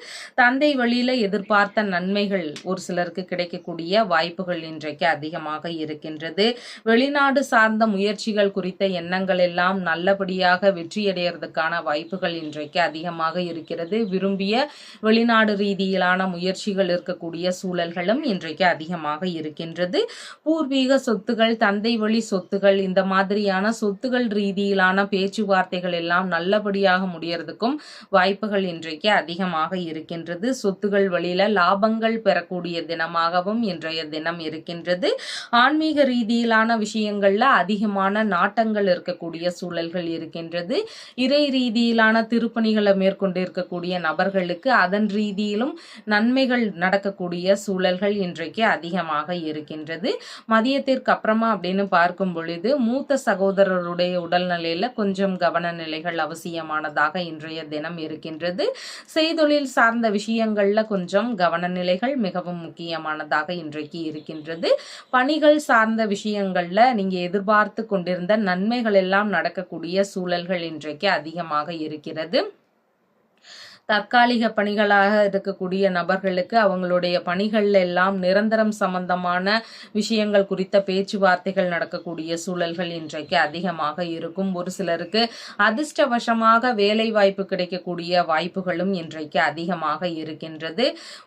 தந்தை வழியில எதிர்பார்த்த நன்மைகள் ஒரு சிலருக்கு கிடைக்கக்கூடிய வாய்ப்புகள் இன்றைக்கு அதிகமாக இருக்கின்றது. வெளிநாடு சார்ந்த முயற்சிகள் குறித்த எண்ணங்கள் எல்லாம் நல்லபடியாக வெற்றியடைகிறதுக்கான வாய்ப்புகள் இன்றைக்கு அதிகமாக இருக்கிறது. விரும்பிய வெளிநாடு ரீதியிலான முயற்சிகள் இருக்கக்கூடிய சூழல்களும் இன்றைக்கு அதிகமாக இருக்கின்றது. பூர்வீக சொத்துகள், தந்தை வழி சொத்துகள், இந்த மாதிரியான சொத்துகள் ரீதியிலான பேச்சுவார்த்தைகள் எல்லாம் நல்லபடியாக முடியறதுக்கும் வாய்ப்புகள் இன்றைக்கு அதிகமாக இருக்கின்றது. சொத்துகள் வழியில லாபங்கள் பெறக்கூடிய தினமாகவும் இன்றைய தினம் இருக்கின்றது. ஆன்மீக ரீதியிலான விஷயங்கள்ல அதிகமான நாட்டங்கள் இருக்கக்கூடிய சூழல்கள் இருக்கின்றது. இறை ரீதியிலான திருப்பணிகளை மேற்கொண்டு இருக்கக்கூடிய நபர்களுக்கு அதன் ரீதியிலும் நன்மைகள் நடக்கக்கூடிய சூழல்கள் இன்றைக்கு அதிகமாக இருக்கின்றது. மதியத்திற்கு அப்புறமா அப்படின்னு பார்க்கும் பொழுது மூத்த சகோதரருடைய உடல்நிலையில கொஞ்சம் கவன நிலைகள் அவசியமானதாக இன்றைய தினம் இருக்கின்றது. செய்தொழில் சார்ந்த விஷயங்கள்ல கொஞ்சம் கவனநிலைகள் மிகவும் முக்கியமானதாக இன்றைக்கு இருக்கின்றது. பணிகள் சார்ந்த விஷயங்கள்ல நீங்க எதிர்பார்த்து கொண்டிருந்த நன்மைகள் எல்லாம் நடக்கக்கூடிய சூழல்கள் இன்றைக்கு அதிகமாக இருக்கிறது. தற்காலிக பணிகளாக இருக்கக்கூடிய நபர்களுக்கு அவங்களுடைய பணிகள் எல்லாம் நிரந்தரம் சம்பந்தமான விஷயங்கள் குறித்த பேச்சுவார்த்தைகள் நடக்கக்கூடிய சூழல்கள் இன்றைக்கு அதிகமாக இருக்கும். ஒரு சிலருக்கு அதிர்ஷ்டவசமாக வேலை வாய்ப்பு கிடைக்கக்கூடிய வாய்ப்புகளும் இன்றைக்கு அதிகமாக இருக்கின்றது.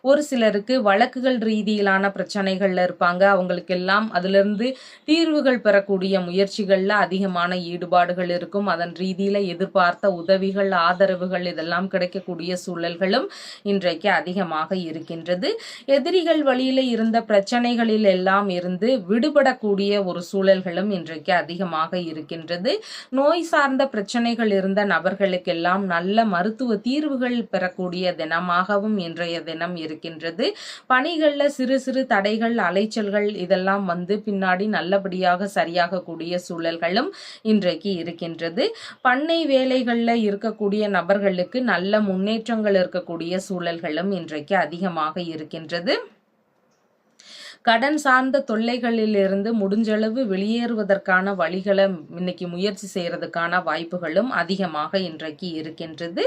ஒரு சிலருக்கு வழக்குகள் ரீதியிலான பிரச்சனைகள்ல இருப்பாங்க. அவங்களுக்கெல்லாம் அதிலிருந்து தீர்வுகள் பெறக்கூடிய முயற்சிகள்ல அதிகமான ஈடுபாடுகள் இருக்கும். அதன் ரீதியில எதிர்பார்த்த உதவிகள், ஆதரவுகள் இதெல்லாம் கிடைக்கக்கூடிய சூழல்களும் இன்றைக்கு அதிகமாக இருக்கின்றது. எதிரிகள் வழியில இருந்த பிரச்சனைகளில் எல்லாம் இருந்து விடுபடக்கூடிய ஒரு சூழல்களும் இன்றைக்கு அதிகமாக இருக்கின்றது. நோய் சார்ந்த பிரச்சனைகள் இருந்த நபர்களுக்கெல்லாம் நல்ல மருத்துவ தீர்வுகள் பெறக்கூடிய தினமாகவும் இன்றைய தினம் இருக்கின்றது. பணிகள்ல சிறு சிறு தடைகள், அலைச்சல்கள் இதெல்லாம் வந்து பின்னாடி நல்லபடியாக சரியாக கூடிய சூழல்களும் இன்றைக்கு இருக்கின்றது. பண்ணை வேலைகள்ல இருக்கக்கூடிய நபர்களுக்கு நல்ல முன்னேற்றங்கள் இருக்கக்கூடிய சூழல்களும் இன்றைக்கு அதிகமாக இருக்கின்றது. கடன் சார்ந்த தொல்லைகளில் இருந்து முடிஞ்சளவு வெளியேறுவதற்கான வழிகளை இன்னைக்கு முயற்சி செய்யறதுக்கான வாய்ப்புகளும் அதிகமாக இன்றைக்கு இருக்கின்றது.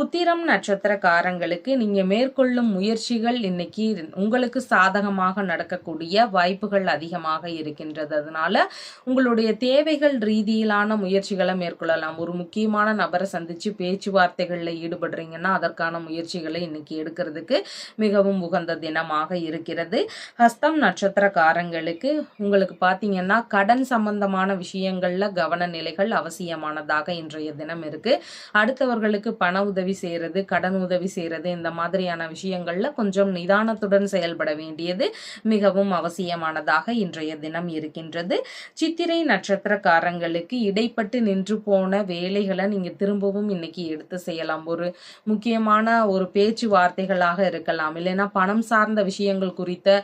உத்திரம் நட்சத்திரக்காரங்களுக்கு நீங்க மேற்கொள்ளும் முயற்சிகள் இன்னைக்கு உங்களுக்கு சாதகமாக நடக்கக்கூடிய வாய்ப்புகள் அதிகமாக இருக்கின்றது. அதனால உங்களுடைய தேவைகள் ரீதியிலான முயற்சிகளை மேற்கொள்ளலாம். ஒரு முக்கியமான நபரை சந்திச்சு பேச்சுவார்த்தைகள்ல ஈடுபடுறீங்கன்னா அதற்கான முயற்சிகளை இன்னைக்கு எடுக்கிறதுக்கு மிகவும் உகந்த தினமாக இருக்கிறது. ஹஸ்தம் நட்சத்திரக்காரங்களுக்கு உங்களுக்கு பாத்தீங்கன்னா கடன் சம்பந்தமான விஷயங்கள்ல கவன நிலைகள் அவசியமானதாக இன்றைய தினம் இருக்கு. அடுத்தவர்களுக்கு பண உதவி செய்யறது, கடன் உதவி செய்யறது, இந்த மாதிரியான விஷயங்கள்ல கொஞ்சம் நிதானத்துடன் செயல்பட வேண்டியது மிகவும் அவசியமானதாக இன்றைய தினம் இருக்கின்றது. சித்திரை நட்சத்திரக்காரங்களுக்கு இடைப்பட்டு நின்று போன வேலைகளை நீங்க திரும்பவும் இன்னைக்கு எடுத்து செய்யலாம். ஒரு முக்கியமான ஒரு பேச்சுவார்த்தைகளாக இருக்கலாம், இல்லைன்னா பணம் சார்ந்த விஷயங்கள் குறித்த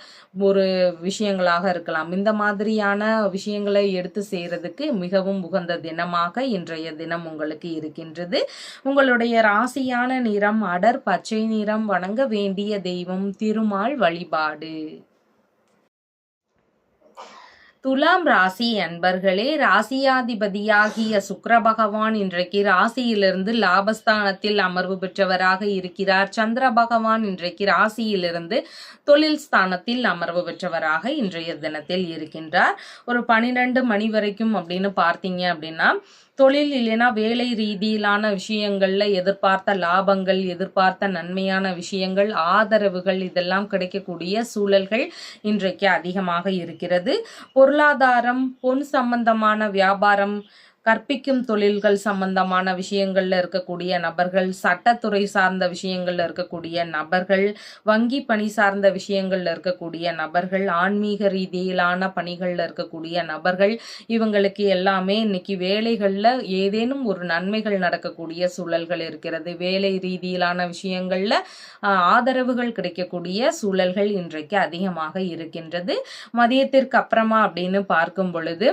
ஒரு விஷயங்களாக இருக்கலாம். இந்த மாதிரியான விஷயங்களை எடுத்து செய்யறதுக்கு மிகவும் உகந்த தினமாக இன்றைய தினம் உங்களுக்கு இருக்கின்றது. உங்களுடைய ராசியான நிறம் அடர் பச்சை நிறம். வணங்க வேண்டிய தெய்வம் திருமால் வழிபாடு. துலாம் ராசி அன்பர்களே, ராசியாதிபதியாகிய சுக்கிர பகவான் இன்றைக்கு ராசியிலிருந்து லாபஸ்தானத்தில் அமர்வு பெற்றவராக இருக்கிறார். சந்திர பகவான் இன்றைக்கு ராசியிலிருந்து தொழில் ஸ்தானத்தில் அமர்வு பெற்றவராக இன்றைய தினத்தில் இருக்கின்றார். ஒரு 12 மணி வரைக்கும் அப்படின்னு பார்த்தீங்க அப்படின்னா தொழில் இல்லைன்னா வேலை ரீதியிலான விஷயங்கள்ல எதிர்பார்த்த லாபங்கள், எதிர்பார்த்த நன்மையான விஷயங்கள், ஆதரவுகள் இதெல்லாம் கிடைக்கக்கூடிய சூழல்கள் இன்றைக்கு அதிகமாக இருக்கிறது. பொருளாதாரம், பொன் சம்பந்தமான வியாபாரம், கற்பிக்கும் தொழில்கள் சம்பந்தமான விஷயங்கள்ல இருக்கக்கூடிய நபர்கள், சட்டத்துறை சார்ந்த விஷயங்கள்ல இருக்கக்கூடிய நபர்கள், வங்கி பணி சார்ந்த விஷயங்கள்ல இருக்கக்கூடிய நபர்கள், ஆன்மீக ரீதியிலான பணிகள்ல இருக்கக்கூடிய நபர்கள், இவங்களுக்கு எல்லாமே இன்னைக்கு வேலைகள்ல ஏதேனும் ஒரு நன்மைகள் நடக்கக்கூடிய சூழல்கள் இருக்கிறது. வேலை ரீதியிலான விஷயங்கள்ல ஆதரவுகள் கிடைக்கக்கூடிய சூழல்கள் இன்றைக்கு அதிகமாக இருக்கின்றது. மதியத்திற்கு அப்புறமா அப்படின்னு பார்க்கும் பொழுது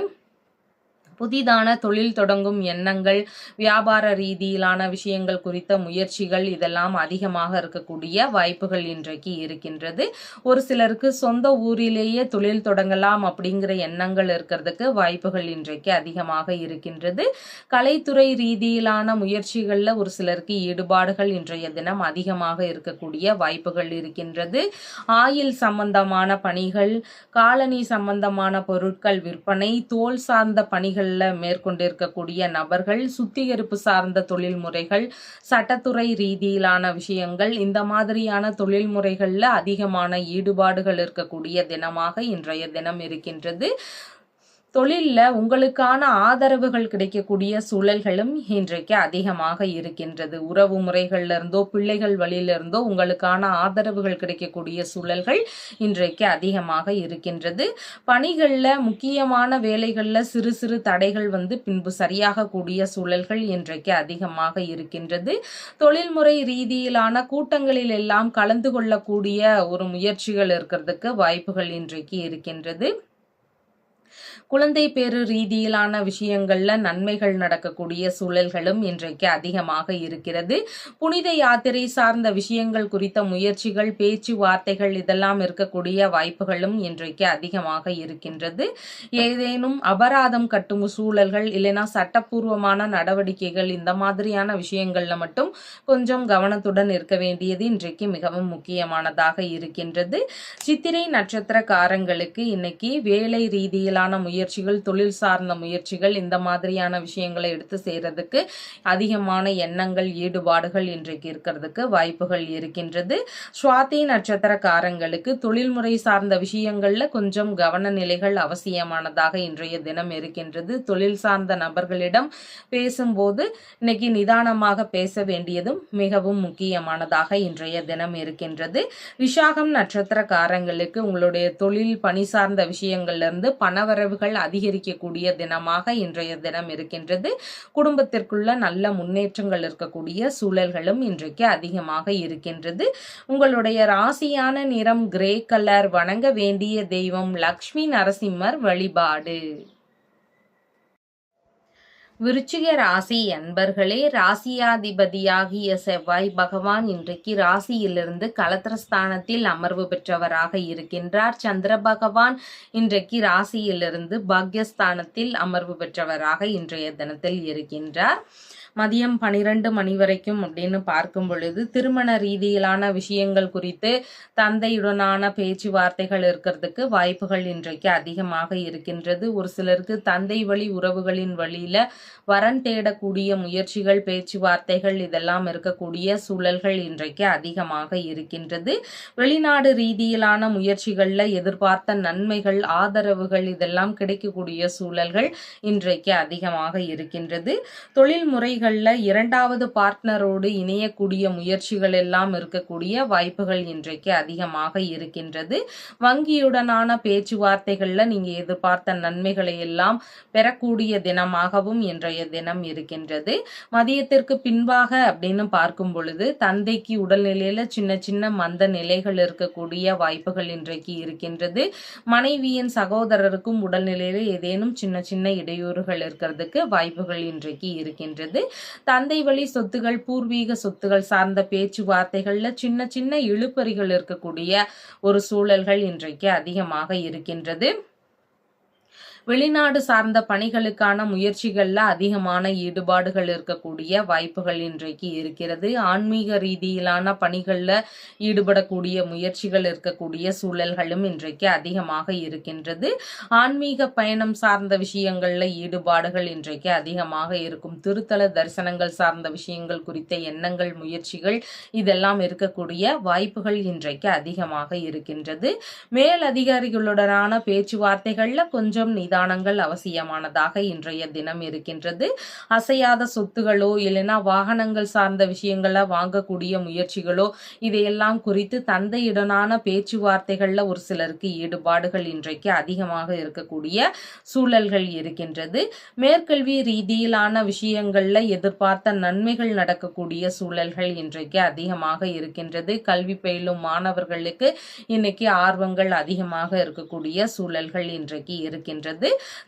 புதிதான தொழில் தொடங்கும் எண்ணங்கள், வியாபார ரீதியிலான விஷயங்கள் குறித்த முயற்சிகள் இதெல்லாம் அதிகமாக இருக்கக்கூடிய வாய்ப்புகள் இன்றைக்கு இருக்கின்றது. ஒரு சிலருக்கு சொந்த ஊரிலேயே தொழில் தொடங்கலாம் அப்படிங்கிற எண்ணங்கள் இருக்கிறதுக்கு வாய்ப்புகள் இன்றைக்கு அதிகமாக இருக்கின்றது. கலைத்துறை ரீதியிலான முயற்சிகள்ல ஒரு சிலருக்கு ஈடுபாடுகள் இன்றைய தினம் அதிகமாக இருக்கக்கூடிய வாய்ப்புகள் இருக்கின்றது. ஆயில் சம்பந்தமான பணிகள், காலனி சம்பந்தமான பொருட்கள் விற்பனை, தோல் சார்ந்த பணிகள் மேற்கொண்டிருக்கக்கூடிய நபர்கள், சுத்திகரிப்பு சார்ந்த தொழில் முறைகள், சட்டத்துறை ரீதியிலான விஷயங்கள், இந்த மாதிரியான தொழில் முறைகள்ல அதிகமான ஈடுபாடுகள் இருக்கக்கூடிய தினமாக இன்றைய தினம் இருக்கின்றது. தொழில்ல உங்களுக்கான ஆதரவுகள் கிடைக்கக்கூடிய சூழல்களும் இன்றைக்கு அதிகமாக இருக்கின்றது. உறவு முறைகள்ல இருந்தோ பிள்ளைகள் வழியில இருந்தோ உங்களுக்கான ஆதரவுகள் கிடைக்கக்கூடிய சூழல்கள் இன்றைக்கு அதிகமாக இருக்கின்றது. பணிகள்ல முக்கியமான வேலைகள்ல சிறு சிறு தடைகள் பின்பு சரியாக கூடிய சூழல்கள் இன்றைக்கு அதிகமாக இருக்கின்றது. தொழில்முறை ரீதியிலான கூட்டங்களில் எல்லாம் கலந்து கொள்ளக்கூடிய ஒரு முயற்சிகள் இருக்கிறதுக்கு வாய்ப்புகள் இன்றைக்கு இருக்கின்றது. குழந்தை பேரு ரீதியிலான விஷயங்கள்ல நன்மைகள் நடக்கக்கூடிய சூழல்களும் இன்றைக்கு அதிகமாக இருக்கிறது. புனித யாத்திரை சார்ந்த விஷயங்கள் குறித்த முயற்சிகள், பேச்சுவார்த்தைகள் இதெல்லாம் இருக்கக்கூடிய வாய்ப்புகளும் இன்றைக்கு அதிகமாக இருக்கின்றது. ஏதேனும் அபராதம் கட்டும் சூழல்கள் இல்லைன்னா சட்டப்பூர்வமான நடவடிக்கைகள் இந்த மாதிரியான விஷயங்கள்ல மட்டும் கொஞ்சம் கவனத்துடன் இருக்க வேண்டியது இன்றைக்கு மிகவும் முக்கியமானதாக இருக்கின்றது. சித்திரை நட்சத்திரக்காரங்களுக்கு இன்னைக்கு வேலை ரீதியிலான முயற்சிகள், தொழில் சார்ந்த முயற்சிகள் இந்த மாதிரியான விஷயங்களை எடுத்து செய்யறதுக்கு அதிகமான எண்ணங்கள், ஈடுபாடுகள் இன்றைக்கு இருக்கிறதுக்கு வாய்ப்புகள் இருக்கின்றது. சுவாதி நட்சத்திரக்காரங்களுக்கு தொழில்முறை சார்ந்த விஷயங்கள்ல கொஞ்சம் கவன நிலைகள் அவசியமானதாக இன்றைய தினம் இருக்கின்றது. தொழில் சார்ந்த நபர்களிடம் பேசும்போது இன்னைக்கு நிதானமாக பேச வேண்டியதும் மிகவும் முக்கியமானதாக இன்றைய தினம் இருக்கின்றது. விசாகம் நட்சத்திரக்காரங்களுக்கு உங்களுடைய தொழில் பணி சார்ந்த விஷயங்கள்ல இருந்து பணவரவுகள் அதிகரிக்கக்கூடிய தினமாக இன்றைய தினம் இருக்கின்றது. குடும்பத்திற்குள்ள நல்ல முன்னேற்றங்கள் இருக்கக்கூடிய சூழல்களும் இன்றைக்கு அதிகமாக இருக்கின்றது. உங்களுடைய ராசியான நிறம் கிரே கலர். வணங்க வேண்டிய தெய்வம் லக்ஷ்மி நரசிம்மர் வழிபாடு. விருச்சிக ராசி அன்பர்களே, ராசியாதிபதியாகிய செவ்வாய் பகவான் இன்றைக்கு ராசியிலிருந்து கலத்திரஸ்தானத்தில் அமர்வு பெற்றவராக இருக்கின்றார். சந்திர பகவான் இன்றைக்கு ராசியிலிருந்து பாக்யஸ்தானத்தில் அமர்வு பெற்றவராக இன்றைய தினத்தில் இருக்கின்றார். மதியம் 12 மணி வரைக்கும் அப்படின்னு பார்க்கும் பொழுது திருமண ரீதியிலான விஷயங்கள் குறித்து தந்தையுடனான பேச்சுவார்த்தைகள் இருக்கிறதுக்கு வாய்ப்புகள் இன்றைக்கு அதிகமாக இருக்கின்றது. ஒரு சிலருக்கு தந்தை வழி உறவுகளின் வழியில வரன் தேடக்கூடிய முயற்சிகள், பேச்சுவார்த்தைகள் இதெல்லாம் இருக்கக்கூடிய சூழல்கள் இன்றைக்கு அதிகமாக இருக்கின்றது. வெளிநாடு ரீதியிலான முயற்சிகள்ல எதிர்பார்த்த நன்மைகள், ஆதரவுகள் இதெல்லாம் கிடைக்கக்கூடிய சூழல்கள் இன்றைக்கு அதிகமாக இருக்கின்றது. தொழில் முறைகள்ல இரண்டாவது பார்ட்னரோடு இணையக்கூடிய முயற்சிகள் எல்லாம் இருக்கக்கூடிய வாய்ப்புகள் இன்றைக்கு அதிகமாக இருக்கின்றது. வங்கியுடனான பேச்சுவார்த்தைகள்ல நீங்க எதிர்பார்த்த நன்மைகளை எல்லாம் பெறக்கூடிய தினமாகவும் இன்றைய தினம் இருக்கின்றது. மதியத்திற்கு பின்பாக அப்படின்னு பார்க்கும் பொழுது தந்தைக்கு உடல்நிலையில சின்ன சின்ன மந்த நிலைகள் இருக்கக்கூடிய வாய்ப்புகள் இன்றைக்கு இருக்கின்றது. மனைவியின் சகோதரருக்கும் உடல்நிலையில ஏதேனும் சின்ன சின்ன இடையூறுகள் இருக்கிறதுக்கு வாய்ப்புகள் இன்றைக்கு இருக்கின்றது. தந்தை வழி சொத்துகள், பூர்வீக சொத்துகள் சார்ந்த பேச்சுவார்த்தைகள்ல சின்ன சின்ன இழுபறிகள் இருக்கக்கூடிய ஒரு சூழல்கள் இன்றைக்கு அதிகமாக இருக்கின்றது. வெளிநாடு சார்ந்த பணிகளுக்கான முயற்சிகள்ல அதிகமான ஈடுபாடுகள் இருக்கக்கூடிய வாய்ப்புகள் இன்றைக்கு இருக்கிறது. ஆன்மீக ரீதியிலான பணிகள்ல ஈடுபடக்கூடிய முயற்சிகள் இருக்கக்கூடிய சூழல்களும் இன்றைக்கு அதிகமாக இருக்கின்றது. ஆன்மீக பயணம் சார்ந்த விஷயங்கள்ல ஈடுபாடுகள் இன்றைக்கு அதிகமாக இருக்கும். திருத்தல தரிசனங்கள் சார்ந்த விஷயங்கள் குறித்த எண்ணங்கள், முயற்சிகள் இதெல்லாம் இருக்கக்கூடிய வாய்ப்புகள் இன்றைக்கு அதிகமாக இருக்கின்றது. மேல் அதிகாரிகளுடனான பேச்சுவார்த்தைகள்ல கொஞ்சம் நிதானங்கள் அவசியமானதாக இன்றைய தினம் இருக்கின்றது. அசையாத சொத்துகளோ இல்லைன்னா வாகனங்கள் சார்ந்த விஷயங்கள வாங்கக்கூடிய முயற்சிகளோ இதையெல்லாம் குறித்து தந்தையுடனான பேச்சுவார்த்தைகள்ல ஒரு சிலருக்கு ஈடுபாடுகள் இன்றைக்கு அதிகமாக இருக்கக்கூடிய சூழல்கள் இருக்கின்றது. மேற்கல்வி ரீதியிலான விஷயங்கள்ல எதிர்பார்த்த நன்மைகள் நடக்கக்கூடிய சூழல்கள் இன்றைக்கு அதிகமாக இருக்கின்றது. கல்வி பயிலும் மாணவர்களுக்கு இன்னைக்கு ஆர்வங்கள் அதிகமாக இருக்கக்கூடிய சூழல்கள் இன்றைக்கு இருக்கின்றது.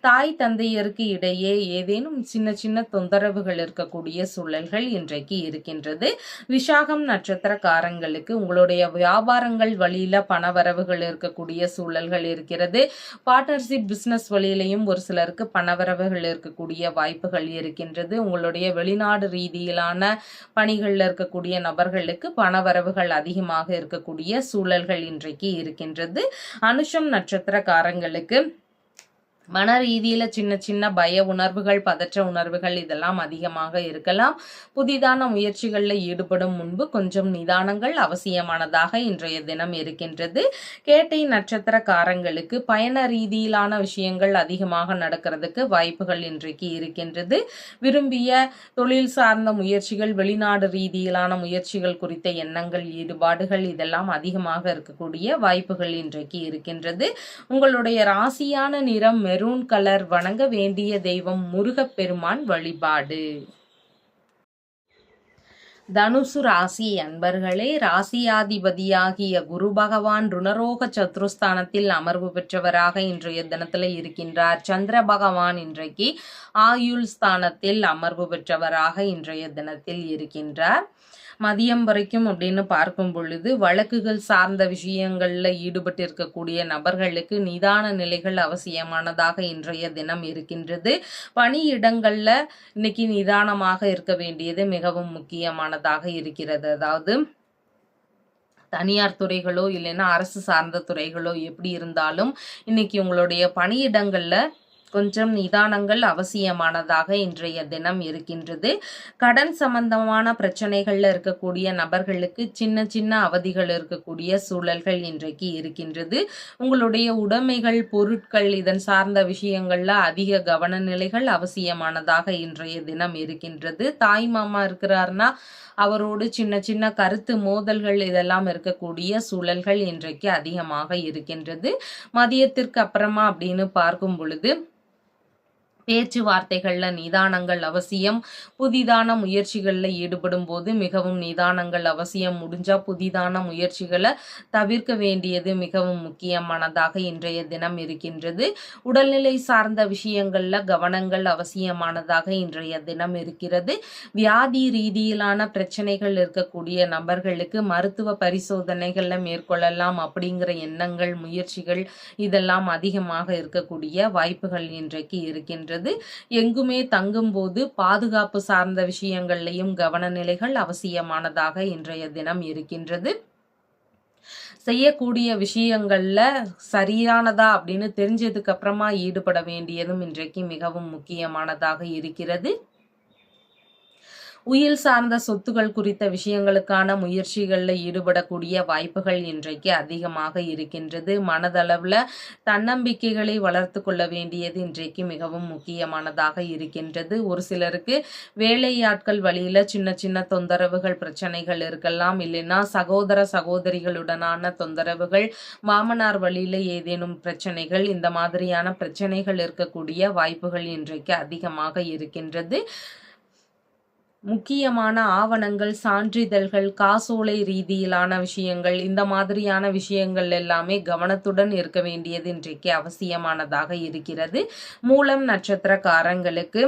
தாய் தந்தையருக்கு இடையே ஏதேனும் சின்ன சின்ன தொந்தரவுகள் இருக்கக்கூடிய சூழல்கள் இன்றைக்கு இருக்கின்றது. விஷாகம் நட்சத்திரக்காரங்களுக்கு உங்களுடைய வியாபாரங்கள் வழியில பணவரவுகள் இருக்கக்கூடிய சூழல்கள் இருக்கிறது. பார்ட்னர்ஷிப் பிசினஸ் வழியிலையும் ஒரு சிலருக்கு பணவரவுகள் இருக்கக்கூடிய வாய்ப்புகள் இருக்கின்றது. உங்களுடைய வெளிநாடு ரீதியிலான பணிகள்ல இருக்கக்கூடிய நபர்களுக்கு பணவரவுகள் அதிகமாக இருக்கக்கூடிய சூழல்கள் இன்றைக்கு இருக்கின்றது. அனுஷம் நட்சத்திரக்காரங்களுக்கு மன ரீதியில சின்ன சின்ன பய உணர்வுகள், பதற்ற உணர்வுகள் இதெல்லாம் அதிகமாக இருக்கலாம். புதிதான முயற்சிகளில் ஈடுபடும் முன்பு கொஞ்சம் நிதானங்கள் அவசியமானதாக இன்றைய தினம் இருக்கின்றது. கேட்டை நட்சத்திரக்காரங்களுக்கு பயண ரீதியிலான விஷயங்கள் அதிகமாக நடக்கிறதுக்கு வாய்ப்புகள் இன்றைக்கு இருக்கின்றது. விரும்பிய தொழில் சார்ந்த முயற்சிகள், வெளிநாடு ரீதியிலான முயற்சிகள் குறித்த எண்ணங்கள், ஈடுபாடுகள் இதெல்லாம் அதிகமாக இருக்கக்கூடிய வாய்ப்புகள் இன்றைக்கு இருக்கின்றது. உங்களுடைய ராசியான நிறம் மெரூன் கலர். வணங்க வேண்டிய தெய்வம் முருகப்பெருமான் வழிபாடு. தனுசு ராசி அன்பர்களே, ராசியாதிபதியாகிய குரு பகவான் ருணரோக சத்ருஸ்தானத்தில் அமர்வு பெற்றவராக இன்றைய தினத்துல இருக்கின்றார். சந்திர பகவான் இன்றைக்கு ஆயுள் ஸ்தானத்தில் அமர்வு பெற்றவராக இன்றைய தினத்தில் இருக்கின்றார். மதியம் வரைக்கும் அப்படின்னு பார்க்கும் பொழுது வழக்குகள் சார்ந்த விஷயங்கள்ல ஈடுபட்டு இருக்கக்கூடிய நபர்களுக்கு நிதான நிலைகள் அவசியமானதாக இன்றைய தினம் இருக்கின்றது. பணியிடங்கள்ல இன்னைக்கு நிதானமாக இருக்க வேண்டியது மிகவும் முக்கியமானதாக இருக்கிறது. அதாவது தனியார் துறைகளோ இல்லைன்னா அரசு சார்ந்த துறைகளோ எப்படி இருந்தாலும் இன்னைக்கு உங்களுடைய பணியிடங்கள்ல கொஞ்சம் நிதானங்கள் அவசியமானதாக இன்றைய தினம் இருக்கின்றது. கடன் சம்பந்தமான பிரச்சனைகள்ல இருக்கக்கூடிய நபர்களுக்கு சின்ன சின்ன அவதிகள் இருக்கக்கூடிய சூழல்கள் இன்றைக்கு இருக்கின்றது. உங்களுடைய உடைமைகள், பொருட்கள் இதன் சார்ந்த விஷயங்கள்ல அதிக கவன நிலைகள் அவசியமானதாக இன்றைய தினம் இருக்கின்றது. தாய் மாமா இருக்கிறார்னா அவரோடு சின்ன சின்ன கருத்து மோதல்கள் இதெல்லாம் இருக்கக்கூடிய சூழல்கள் இன்றைக்கு அதிகமாக இருக்கின்றது. மதியத்திற்கு அப்புறமா அப்படின்னு பார்க்கும் பொழுது பேச்சுவார்த்தைகள்ல நிதானங்கள் அவசியம். புதிதான முயற்சிகள்ல ஈடுபடும் போது மிகவும் நிதானங்கள் அவசியம். முடிஞ்சா புதிதான முயற்சிகளை தவிர்க்க வேண்டியது மிகவும் முக்கியமானதாக இன்றைய தினம் இருக்கின்றது. உடல்நிலை சார்ந்த விஷயங்கள்ல கவனங்கள் அவசியமானதாக இன்றைய தினம் இருக்கிறது. வியாதி ரீதியிலான பிரச்சனைகள் இருக்கக்கூடிய நபர்களுக்கு மருத்துவ பரிசோதனைகள்ல மேற்கொள்ளலாம் அப்படிங்கிற எண்ணங்கள், முயற்சிகள் இதெல்லாம் அதிகமாக இருக்கக்கூடிய வாய்ப்புகள் இன்றைக்கு இருக்கின்றது. எங்குமே தங்கும் போது பாதுகாப்பு சார்ந்த விஷயங்கள்லையும் கவன நிலைகள் அவசியமானதாக இன்றைய தினம் இருக்கின்றது. செய்யக்கூடிய விஷயங்கள்ல சரியானதா அப்படின்னு தெரிஞ்சதுக்கு அப்புறமா ஈடுபட வேண்டியதும் இன்றைக்கு மிகவும் முக்கியமானதாக இருக்கிறது. உயிர் சார்ந்த சொத்துக்கள் குறித்த விஷயங்களுக்கான முயற்சிகளில் ஈடுபடக்கூடிய வாய்ப்புகள் இன்றைக்கு அதிகமாக இருக்கின்றது. மனதளவில் தன்னம்பிக்கைகளை வளர்த்து கொள்ள வேண்டியது இன்றைக்கு மிகவும் முக்கியமானதாக இருக்கின்றது. ஒரு சிலருக்கு வேலையாட்கள் வழியில் சின்ன சின்ன தொந்தரவுகள், பிரச்சனைகள் இருக்கலாம். இல்லைன்னா சகோதர சகோதரிகளுடனான தொந்தரவுகள், மாமனார் வழியில் ஏதேனும் பிரச்சனைகள், இந்த மாதிரியான பிரச்சனைகள் இருக்கக்கூடிய வாய்ப்புகள் இன்றைக்கு அதிகமாக இருக்கின்றது. முக்கியமான ஆவணங்கள், சான்றிதழ்கள், காசோலை ரீதியிலான விஷயங்கள், இந்த மாதிரியான விஷயங்கள் எல்லாமே கவனத்துடன் இருக்க வேண்டியது இன்றைக்கு அவசியமானதாக இருக்கிறது. மூலம் நட்சத்திரக்காரங்களுக்கு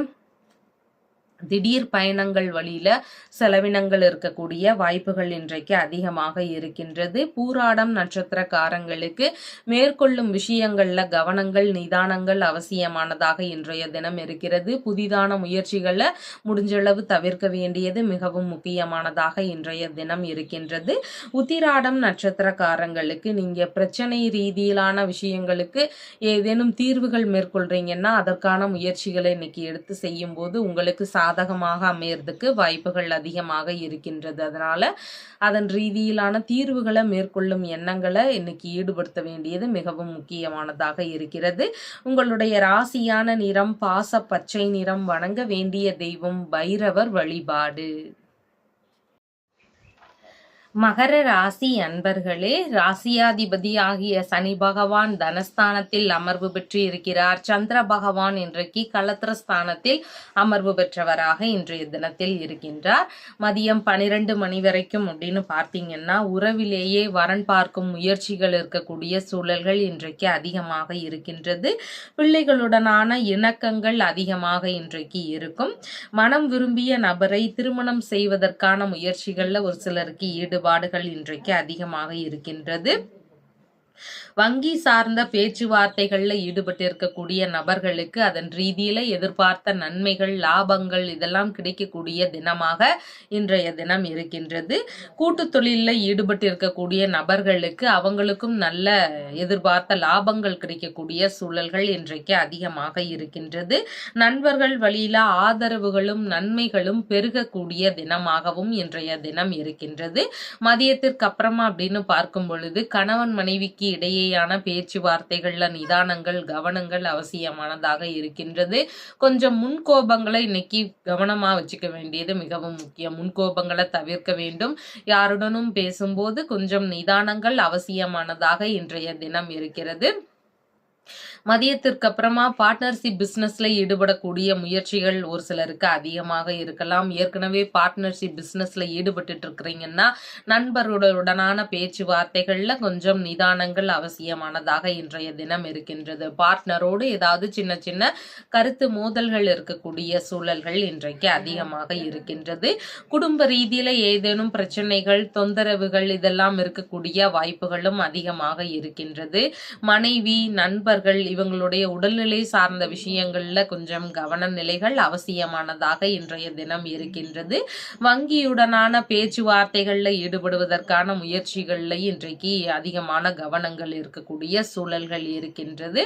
திடீர் பயணங்கள் வழியில செலவினங்கள் இருக்கக்கூடிய வாய்ப்புகள் இன்றைக்கு அதிகமாக இருக்கின்றது. பூராடம் நட்சத்திரக்காரங்களுக்கு மேற்கொள்ளும் விஷயங்கள்ல கவனங்கள் நிதானங்கள் அவசியமானதாக இன்றைய தினம் இருக்கிறது. புதிதான முயற்சிகளை முடிஞ்சளவு தவிர்க்க வேண்டியது மிகவும் முக்கியமானதாக இன்றைய தினம் இருக்கின்றது. உத்திராடம் நட்சத்திரக்காரங்களுக்கு நீங்க பிரச்சனை ரீதியிலான விஷயங்களுக்கு ஏதேனும் தீர்வுகள் மேற்கொள்றீங்கன்னா அதற்கான முயற்சிகளை இன்னைக்கு எடுத்து செய்யும் போது உங்களுக்கு சாதகமாக அமையறதுக்கு வாய்ப்புகள் அதிகமாக இருக்கின்றது. அதனால அதன் ரீதியிலான தீர்வுகளை மேற்கொள்ளும் எண்ணங்களை இன்னைக்கு ஈடுபடுத்த வேண்டியது மிகவும் முக்கியமானதாக இருக்கிறது. உங்களுடைய ராசியான நிறம் பாச பச்சை நிறம். வணங்க வேண்டிய தெய்வம் பைரவர் வழிபாடு. மகர ராசி அன்பர்களே, ராசியாதிபதி ஆகிய சனி பகவான் தனஸ்தானத்தில் அமர்வு பெற்று இருக்கிறார். சந்திர பகவான் இன்றைக்கு களத்திரஸ்தானத்தில் அமர்வு பெற்றவராக இன்றைய தினத்தில் இருக்கின்றார். மதியம் 12 மணி வரைக்கும் அப்படின்னு பார்த்தீங்கன்னா உறவிலேயே வரன் பார்க்கும் முயற்சிகள் இருக்கக்கூடிய சூழல்கள் இன்றைக்கு அதிகமாக இருக்கின்றது. பிள்ளைகளுடனான இணக்கங்கள் அதிகமாக இன்றைக்கு இருக்கும். மனம் விரும்பிய நபரை திருமணம் செய்வதற்கான முயற்சிகள்ல ஒரு சிலருக்கு ஈடுபாடுகள் இன்றைக்கு அதிகமாக இருக்கின்றது. வங்கி சார்ந்த பேச்சுவார்த்தைகள்ல ஈடுபட்டு இருக்கக்கூடிய நபர்களுக்கு அதன் ரீதியில எதிர்பார்த்த நன்மைகள் லாபங்கள் இதெல்லாம் கிடைக்கக்கூடிய தினமாக இன்றைய தினம் இருக்கின்றது. கூட்டு தொழில ஈடுபட்டு இருக்கக்கூடிய நபர்களுக்கு அவங்களுக்கும் நல்ல எதிர்பார்த்த லாபங்கள் கிடைக்கக்கூடிய சூழல்கள் இன்றைக்கு அதிகமாக இருக்கின்றது. நண்பர்கள் வழியில ஆதரவுகளும் நன்மைகளும் பெருகக்கூடிய தினமாகவும் இன்றைய தினம் இருக்கின்றது. மதியத்திற்கு அப்புறமா அப்படின்னு பார்க்கும் பொழுது கணவன் மனைவிக்கு இடையேயான பேச்சுவார்த்தைகள்ல நிதானங்கள் கவனங்கள் அவசியமானதாக இருக்கின்றது. கொஞ்சம் முன்கோபங்களை இன்னைக்கு கவனமா வச்சுக்க வேண்டியது மிகவும் முக்கியம். முன்கோபங்களை தவிர்க்க வேண்டும். யாருடனும் பேசும்போது கொஞ்சம் நிதானங்கள் அவசியமானதாக இன்றைய தினம் இருக்கிறது. மதியத்திற்கு அப்புறமா பார்ட்னர்ஷிப் பிசினஸ்ல ஈடுபடக்கூடிய முயற்சிகள் ஒரு சிலருக்கு அதிகமாக இருக்கலாம். ஏற்கனவே பார்ட்னர்ஷிப் பிசினஸ்ல ஈடுபட்டு இருக்கிறீங்கன்னா நண்பர்களுடனான பேச்சுவார்த்தைகள்ல கொஞ்சம் நிதானங்கள் அவசியமானதாக இன்றைய தினம் இருக்கின்றது. பார்ட்னரோடு ஏதாவது சின்ன சின்ன கருத்து மோதல்கள் இருக்கக்கூடிய சூழல்கள் இன்றைக்கு அதிகமாக இருக்கின்றது. குடும்ப ரீதியில ஏதேனும் பிரச்சனைகள் தொந்தரவுகள் இதெல்லாம் இருக்கக்கூடிய வாய்ப்புகளும் அதிகமாக இருக்கின்றது. மனைவி நண்பர்கள் இவங்களுடைய உடல்நிலை சார்ந்த விஷயங்கள்ல கொஞ்சம் கவன நிலைகள் அவசியமானதாக இன்றைய தினம் இருக்கின்றது. வங்கியுடனான பேச்சுவார்த்தைகள்ல ஈடுபடுவதற்கான முயற்சிகள்ல இன்றைக்கு அதிகமான கவனங்கள் இருக்கக்கூடிய சூழல்கள் இருக்கின்றது.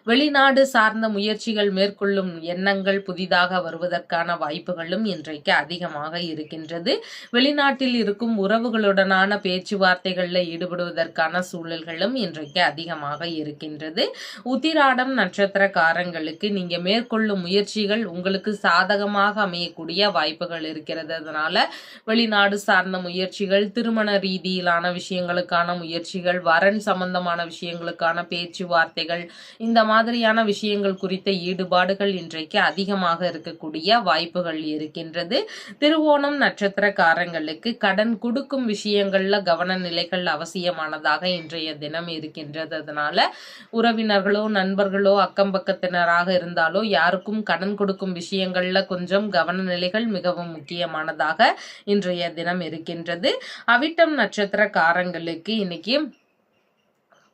வெளிநாடு சார்ந்த முயற்சிகள் மேற்கொள்ளும் எண்ணங்கள் புதிதாக வருவதற்கான வாய்ப்புகளும் இன்றைக்கு அதிகமாக இருக்கின்றது. வெளிநாட்டில் இருக்கும் உறவுகளுடனான பேச்சுவார்த்தைகளில் ஈடுபடுவதற்கான சூழல்களும் இன்றைக்கு அதிகமாக இருக்கின்றது. உத்திராடம் நட்சத்திரக்காரங்களுக்கு நீங்க மேற்கொள்ளும் முயற்சிகள் உங்களுக்கு சாதகமாக அமையக்கூடிய வாய்ப்புகள் இருக்கிறது. அதனால வெளிநாடு சார்ந்த முயற்சிகள் திருமண ரீதியிலான விஷயங்களுக்கான முயற்சிகள் வரன் சம்பந்தமான விஷயங்களுக்கான பேச்சுவார்த்தைகள் இந்த மாதிரியான விஷயங்கள் குறித்த ஈடுபாடுகள் இன்றைக்கு அதிகமாக இருக்கக்கூடிய வாய்ப்புகள் இருக்கின்றது. திருவோணம் நட்சத்திரக்காரங்களுக்கு கடன் கொடுக்கும் விஷயங்கள்ல கவன நிலைகள் அவசியமானதாக இன்றைய தினம் இருக்கின்றது. அதனால உறவினர்களோ நண்பர்களோ அக்கம் பக்கத்தினராக இருந்தாலோ யாருக்கும் கடன் கொடுக்கும் விஷயங்கள்ல கொஞ்சம் கவன நிலைகள் மிகவும் முக்கியமானதாக இன்றைய தினம் இருக்கின்றது. அவிட்டம் நட்சத்திரக்காரங்களுக்கு இன்னைக்கு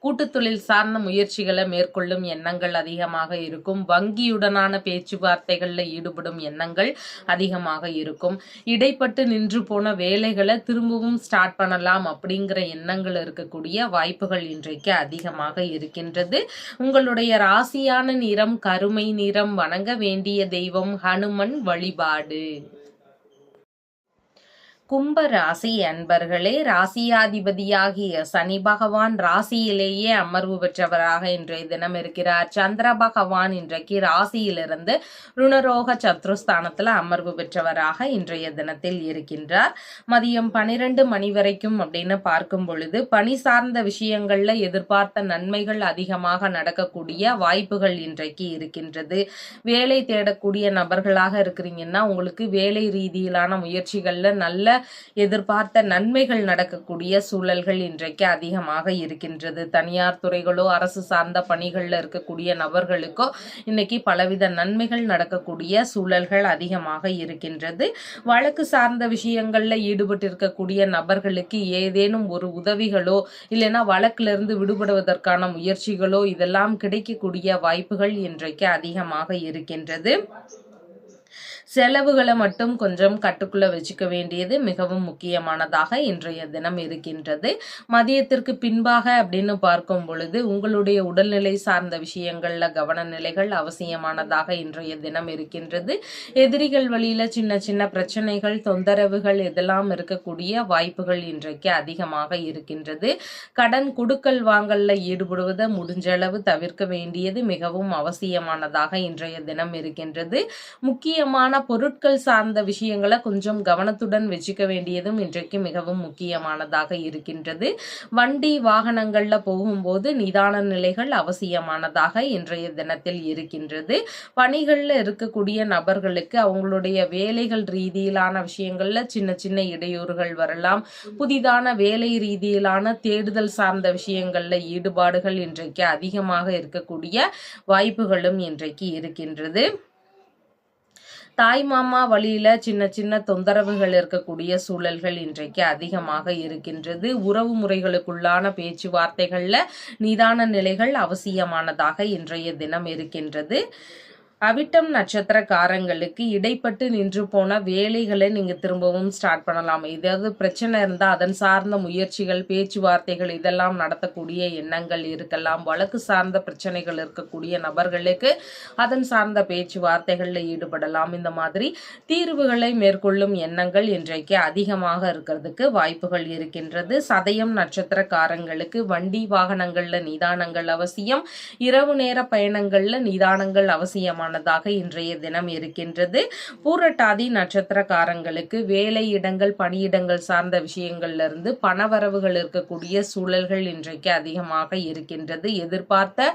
கூட்டுத்தொழில் சார்ந்த முயற்சிகளை மேற்கொள்ளும் எண்ணங்கள் அதிகமாக இருக்கும். வங்கியுடனான பேச்சுவார்த்தைகளில் ஈடுபடும் எண்ணங்கள் அதிகமாக இருக்கும். இடைப்பட்டு நின்று போன வேலைகளை திரும்பவும் ஸ்டார்ட் பண்ணலாம் அப்படிங்கிற எண்ணங்கள் இருக்கக்கூடிய வாய்ப்புகள் இன்றைக்கு அதிகமாக இருக்கின்றது. உங்களுடைய ராசியான நிறம் கருமை நிறம். வணங்க வேண்டிய தெய்வம் ஹனுமன் வழிபாடு. கும்ப ராசி அன்பர்களே, ராசியாதிபதியாகிய சனி பகவான் ராசியிலேயே அமர்வு பெற்றவராக இன்றைய தினம் இருக்கிறார். சந்திர பகவான் இன்றைக்கு ராசியிலிருந்து ருணரோக சத்ருஸ்தானத்துல அமர்வு பெற்றவராக இன்றைய தினத்தில் இருக்கின்றார். மதியம் 12 மணி வரைக்கும் அப்படின்னு பார்க்கும் பொழுது பணி சார்ந்த விஷயங்கள்ல எதிர்பார்த்த நன்மைகள் அதிகமாக நடக்கக்கூடிய வாய்ப்புகள் இன்றைக்கு இருக்கின்றது. வேலை தேடக்கூடிய நபர்களாக இருக்கிறீங்கன்னா உங்களுக்கு வேலை ரீதியிலான முயற்சிகள்ல நல்ல எதிர்பார்த்த நன்மைகள் நடக்கக்கூடிய சூழல்கள் இன்றைக்கு அதிகமாக இருக்கின்றது. தனியார் துறைகளோ அரசு சார்ந்த பணிகள்ல இருக்கக்கூடிய நபர்களுக்கோ இன்னைக்கு பலவித நன்மைகள் நடக்கக்கூடிய சூழல்கள் அதிகமாக இருக்கின்றது. வழக்கு சார்ந்த விஷயங்கள்ல ஈடுபட்டு இருக்கக்கூடிய நபர்களுக்கு ஏதேனும் ஒரு உதவிகளோ இல்லைன்னா வழக்குல இருந்து விடுபடுவதற்கான முயற்சிகளோ இதெல்லாம் கிடைக்கக்கூடிய வாய்ப்புகள் இன்றைக்கு அதிகமாக இருக்கின்றது. செலவுகளை மட்டும் கொஞ்சம் கட்டுக்குள்ள வச்சுக்க வேண்டியது மிகவும் முக்கியமானதாக இன்றைய தினம் இருக்கின்றது. மதியத்திற்கு பின்பாக அப்படின்னு பார்க்கும் பொழுது உங்களுடைய உடல்நிலை சார்ந்த விஷயங்கள்ல கவனநிலைகள் அவசியமானதாக இன்றைய தினம் இருக்கின்றது. எதிரிகள் வழியில சின்ன சின்ன பிரச்சனைகள் தொந்தரவுகள் இதெல்லாம் இருக்கக்கூடிய வாய்ப்புகள் இன்றைக்கு அதிகமாக இருக்கின்றது. கடன் கொடுக்கல் வாங்கல்ல ஈடுபடுவதை முடிஞ்சளவு தவிர்க்க வேண்டியது மிகவும் அவசியமானதாக இன்றைய தினம் இருக்கின்றது. முக்கியமான பொருட்கள் சார்ந்த விஷயங்களை கொஞ்சம் கவனத்துடன் வச்சுக்க வேண்டியதும் இன்றைக்கு மிகவும் முக்கியமானதாக இருக்கின்றது. வண்டி வாகனங்கள்ல போகும்போது நிதான நிலைகள் அவசியமானதாக இன்றைய தினத்தில் இருக்கின்றது. பணிகள்ல இருக்கக்கூடிய நபர்களுக்கு அவங்களுடைய வேலைகள் ரீதியிலான விஷயங்கள்ல சின்ன சின்ன இடையூறுகள் வரலாம். புதிதான வேலை ரீதியிலான தேடுதல் சார்ந்த விஷயங்கள்ல ஈடுபாடுகள் இன்றைக்கு அதிகமாக இருக்கக்கூடிய வாய்ப்புகளும் இன்றைக்கு இருக்கின்றது. தாய் மாமா வழியில சின்ன சின்ன தொந்தரவுகள் இருக்கக்கூடிய சூழல்கள் இன்றைக்கு அதிகமாக இருக்கின்றது. உறவு முறைகளுக்குள்ளான பேச்சுவார்த்தைகள்ல நிதான நிலைகள் அவசியமானதாக இன்றைய தினம் இருக்கின்றது. அவிட்டம் நட்சத்திரக்காரங்களுக்கு இடைப்பட்டு நின்று போன வேலைகளை நீங்க திரும்பவும் ஸ்டார்ட் பண்ணலாம். ஏதாவது பிரச்சனை இருந்தா அதன் சார்ந்த முயற்சிகள் பேச்சுவார்த்தைகள் இதெல்லாம் நடத்தக்கூடிய எண்ணங்கள் இருக்கலாம். வழக்கு சார்ந்த பிரச்சனைகள் இருக்கக்கூடிய நபர்களுக்கு அதன் சார்ந்த பேச்சுவார்த்தைகள்ல ஈடுபடலாம். இந்த மாதிரி தீர்வுகளை மேற்கொள்ளும் எண்ணங்கள் இன்றைக்கு அதிகமாக இருக்கிறதுக்கு வாய்ப்புகள் இருக்கின்றது. சதயம் நட்சத்திரக்காரங்களுக்கு வண்டி வாகனங்கள்ல நிதானங்கள் அவசியம். இரவு நேர பயணங்கள்ல நிதானங்கள் அவசியமான இன்றைய தினம் இருக்கின்றது. பூரட்டாதி நட்சத்திரக்காரங்களுக்கு வேலை இடங்கள் பணியிடங்கள் சார்ந்த விஷயங்கள்ல இருந்து பணவரவுகள் இருக்கக்கூடிய சூழல்கள் இன்றைக்கு அதிகமாக இருக்கின்றது. எதிர்பார்த்த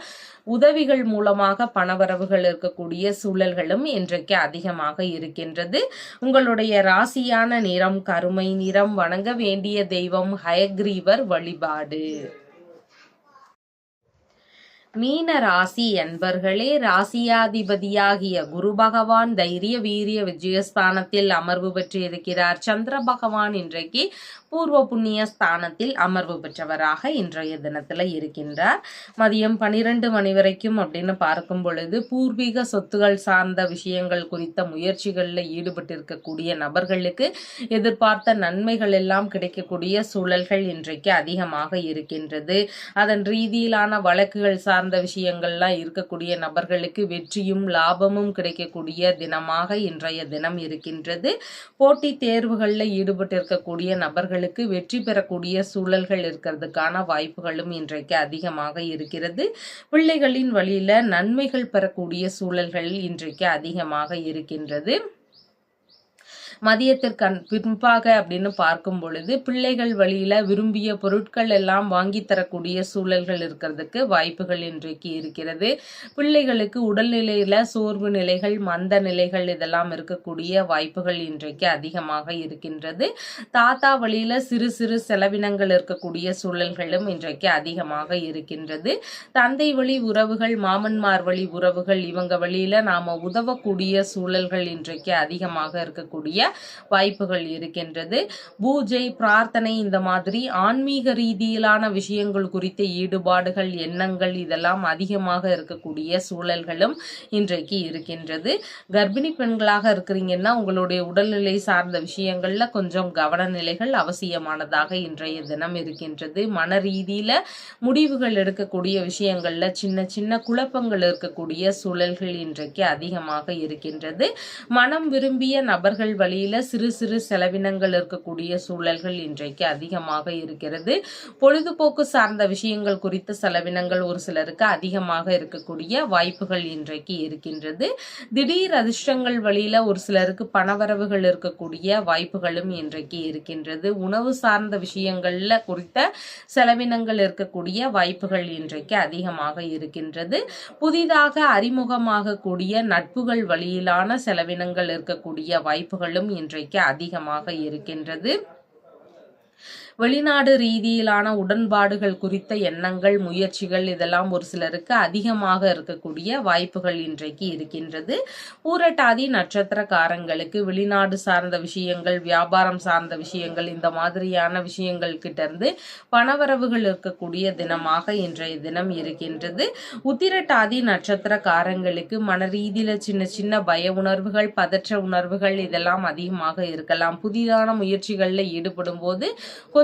உதவிகள் மூலமாக பணவரவுகள் இருக்கக்கூடிய சூழல்களும் இன்றைக்கு அதிகமாக இருக்கின்றது. உங்களுடைய ராசியான நிறம் கருமை நிறம். வணங்க வேண்டிய தெய்வம் ஹயக்ரீவர் வழிபாடு. மீன ராசி என்பர்களே, ராசியாதிபதியாகிய குரு பகவான் தைரிய வீரிய விஜயஸ்தானத்தில் அமர்வு பெற்று இருக்கிறார். சந்திர பகவான் இன்றைக்கு பூர்வ புண்ணிய ஸ்தானத்தில் அமர்வு பெற்றவராக இன்றைய தினத்துல இருக்கின்றார். மதியம் 12 மணி வரைக்கும் அப்படின்னு பார்க்கும் பொழுது பூர்வீக சொத்துகள் சார்ந்த விஷயங்கள் குறித்த முயற்சிகள்ல ஈடுபட்டு இருக்கக்கூடிய நபர்களுக்கு எதிர்பார்த்த நன்மைகள் எல்லாம் கிடைக்கக்கூடிய சூழல்கள் இன்றைக்கு அதிகமாக இருக்கின்றது. அதன் ரீதியிலான வழக்குகள் சார்ந்த விஷயங்கள்லாம் இருக்கக்கூடிய நபர்களுக்கு வெற்றியும் லாபமும் கிடைக்கக்கூடிய தினமாக இன்றைய தினம் இருக்கின்றது. போட்டி தேர்வுகள்ல ஈடுபட்டு இருக்கக்கூடிய நபர்களுக்கு வெற்றி பெறக்கூடிய சூழல்கள் இருக்கிறதுக்கான வாய்ப்புகளும் இன்றைக்கு அதிகமாக இருக்கிறது. பிள்ளைகளின் வழியில நன்மைகள் பெறக்கூடிய சூழல்கள் இன்றைக்கு அதிகமாக இருக்கின்றது. மதியத்திற்கு பின்பாக அப்படின்னு பார்க்கும் பொழுது பிள்ளைகள் வழியில விரும்பிய பொருட்கள் எல்லாம் வாங்கி தரக்கூடிய சூழல்கள் இருக்கிறதுக்கு வாய்ப்புகள் இன்றைக்கு இருக்கிறது. பிள்ளைகளுக்கு உடல்நிலையில சோர்வு நிலைகள் மந்த நிலைகள் இதெல்லாம் இருக்கக்கூடிய வாய்ப்புகள் இன்றைக்கு அதிகமாக இருக்கின்றது. தாத்தா வழியில சிறு சிறு செலவினங்கள் இருக்கக்கூடிய சூழல்களும் இன்றைக்கு அதிகமாக இருக்கின்றது. தந்தை வழி உறவுகள் மாமன்மார் வழி உறவுகள் இவங்க வழியில நாம உதவக்கூடிய சூழல்கள் இன்றைக்கு அதிகமாக இருக்கக்கூடிய வாய்ப்புகள் இருக்கின்றது. பூஜை பிரார்த்தனை இந்த மாதிரி ஆன்மீக ரீதியிலான விஷயங்கள் குறித்த ஈடுபாடுகள் எண்ணங்கள் இதெல்லாம் அதிகமாக இருக்கக்கூடிய சூழல்களும் இன்றைக்கு இருக்கின்றது. கர்ப்பிணி பெண்களாக இருக்கிறீங்கன்னா உங்களுடைய உடல்நிலை சார்ந்த விஷயங்கள்ல கொஞ்சம் கவனநிலைகள் அவசியமானதாக இன்றைய தினம் இருக்கின்றது. மன ரீதியில முடிவுகள் எடுக்கக்கூடிய விஷயங்கள்ல சின்ன சின்ன குழப்பங்கள் இருக்கக்கூடிய சூழல்கள் இன்றைக்கு அதிகமாக இருக்கின்றது. மனம் விரும்பிய நபர்கள் வழியில சிறு சிறு செலவினங்கள் இருக்கக்கூடிய சூழல்கள் இன்றைக்கு அதிகமாக இருக்கிறது. பொழுதுபோக்கு சார்ந்த விஷயங்கள் குறித்த செலவினங்கள் ஒரு சிலருக்கு அதிகமாக இருக்கக்கூடிய வாய்ப்புகள் இன்றைக்கு இருக்கின்றது. திடீர் அதிர்ஷ்டங்கள் வழியில ஒரு சிலருக்கு பணவரவுகள் இருக்கக்கூடிய வாய்ப்புகளும் இன்றைக்கு இருக்கின்றது. உணவு சார்ந்த விஷயங்கள்ல குறித்த செலவினங்கள் இருக்கக்கூடிய வாய்ப்புகள் இன்றைக்கு அதிகமாக இருக்கின்றது. புதிதாக அறிமுகமாக கூடிய நட்புகள் வழியிலான செலவினங்கள் இருக்கக்கூடிய வாய்ப்புகளும் தினம் இன்றைக்கு அதிகமாக இருக்கின்றது. வெளிநாடு ரீதியிலான உடன்பாடுகள் குறித்த எண்ணங்கள், முயற்சிகள் இதெல்லாம் ஒரு சிலருக்கு அதிகமாக இருக்கக்கூடிய வாய்ப்புகள் இன்றைக்கு இருக்கின்றது. பூரட்டாதி நட்சத்திரக்காரங்களுக்கு வெளிநாடு சார்ந்த விஷயங்கள், வியாபாரம் சார்ந்த விஷயங்கள், இந்த மாதிரியான விஷயங்கள் கிட்ட இருந்து பணவரவுகள் இருக்கக்கூடிய தினமாக இன்றைய தினம் இருக்கின்றது. உத்திரட்டாதி நட்சத்திரக்காரங்களுக்கு மன ரீதியில சின்ன சின்ன பய உணர்வுகள், பதற்ற உணர்வுகள் இதெல்லாம் அதிகமாக இருக்கலாம். புதிதான முயற்சிகளில் ஈடுபடும் போது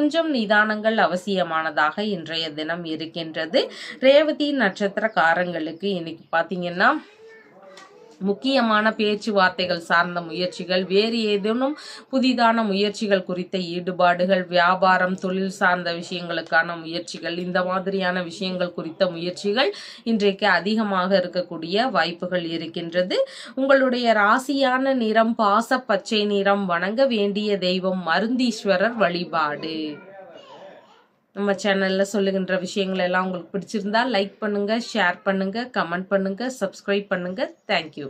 கொஞ்சம் நிதானங்கள் அவசியமானதாக இன்றைய தினம் இருக்கின்றது. ரேவதி நட்சத்திரக்காரங்களுக்கு இன்னைக்கு பாத்தீங்கன்னா முக்கியமான பேச்சுவார்த்தைகள் சார்ந்த முயற்சிகள், வேறு ஏதேனும் புதிதான முயற்சிகள் குறித்த ஈடுபாடுகள், வியாபாரம், தொழில் சார்ந்த விஷயங்களுக்கான முயற்சிகள், இந்த மாதிரியான விஷயங்கள் குறித்த முயற்சிகள் இன்றைக்கு அதிகமாக இருக்கக்கூடிய வாய்ப்புகள் இருக்கின்றது. உங்களுடைய ராசியான நிறம் பாச பச்சை நிறம். வணங்க வேண்டிய தெய்வம் மருந்தீஸ்வரர் வழிபாடு. நம்ம சேனல்ல சொல்லுகின்ற விஷயங்கள் எல்லாம் உங்களுக்கு பிடிச்சிருந்தா லைக் பண்ணுங்க, ஷேர் பண்ணுங்க, கமெண்ட் பண்ணுங்க, சப்ஸ்கிரைப் பண்ணுங்க. தேங்க்யூ.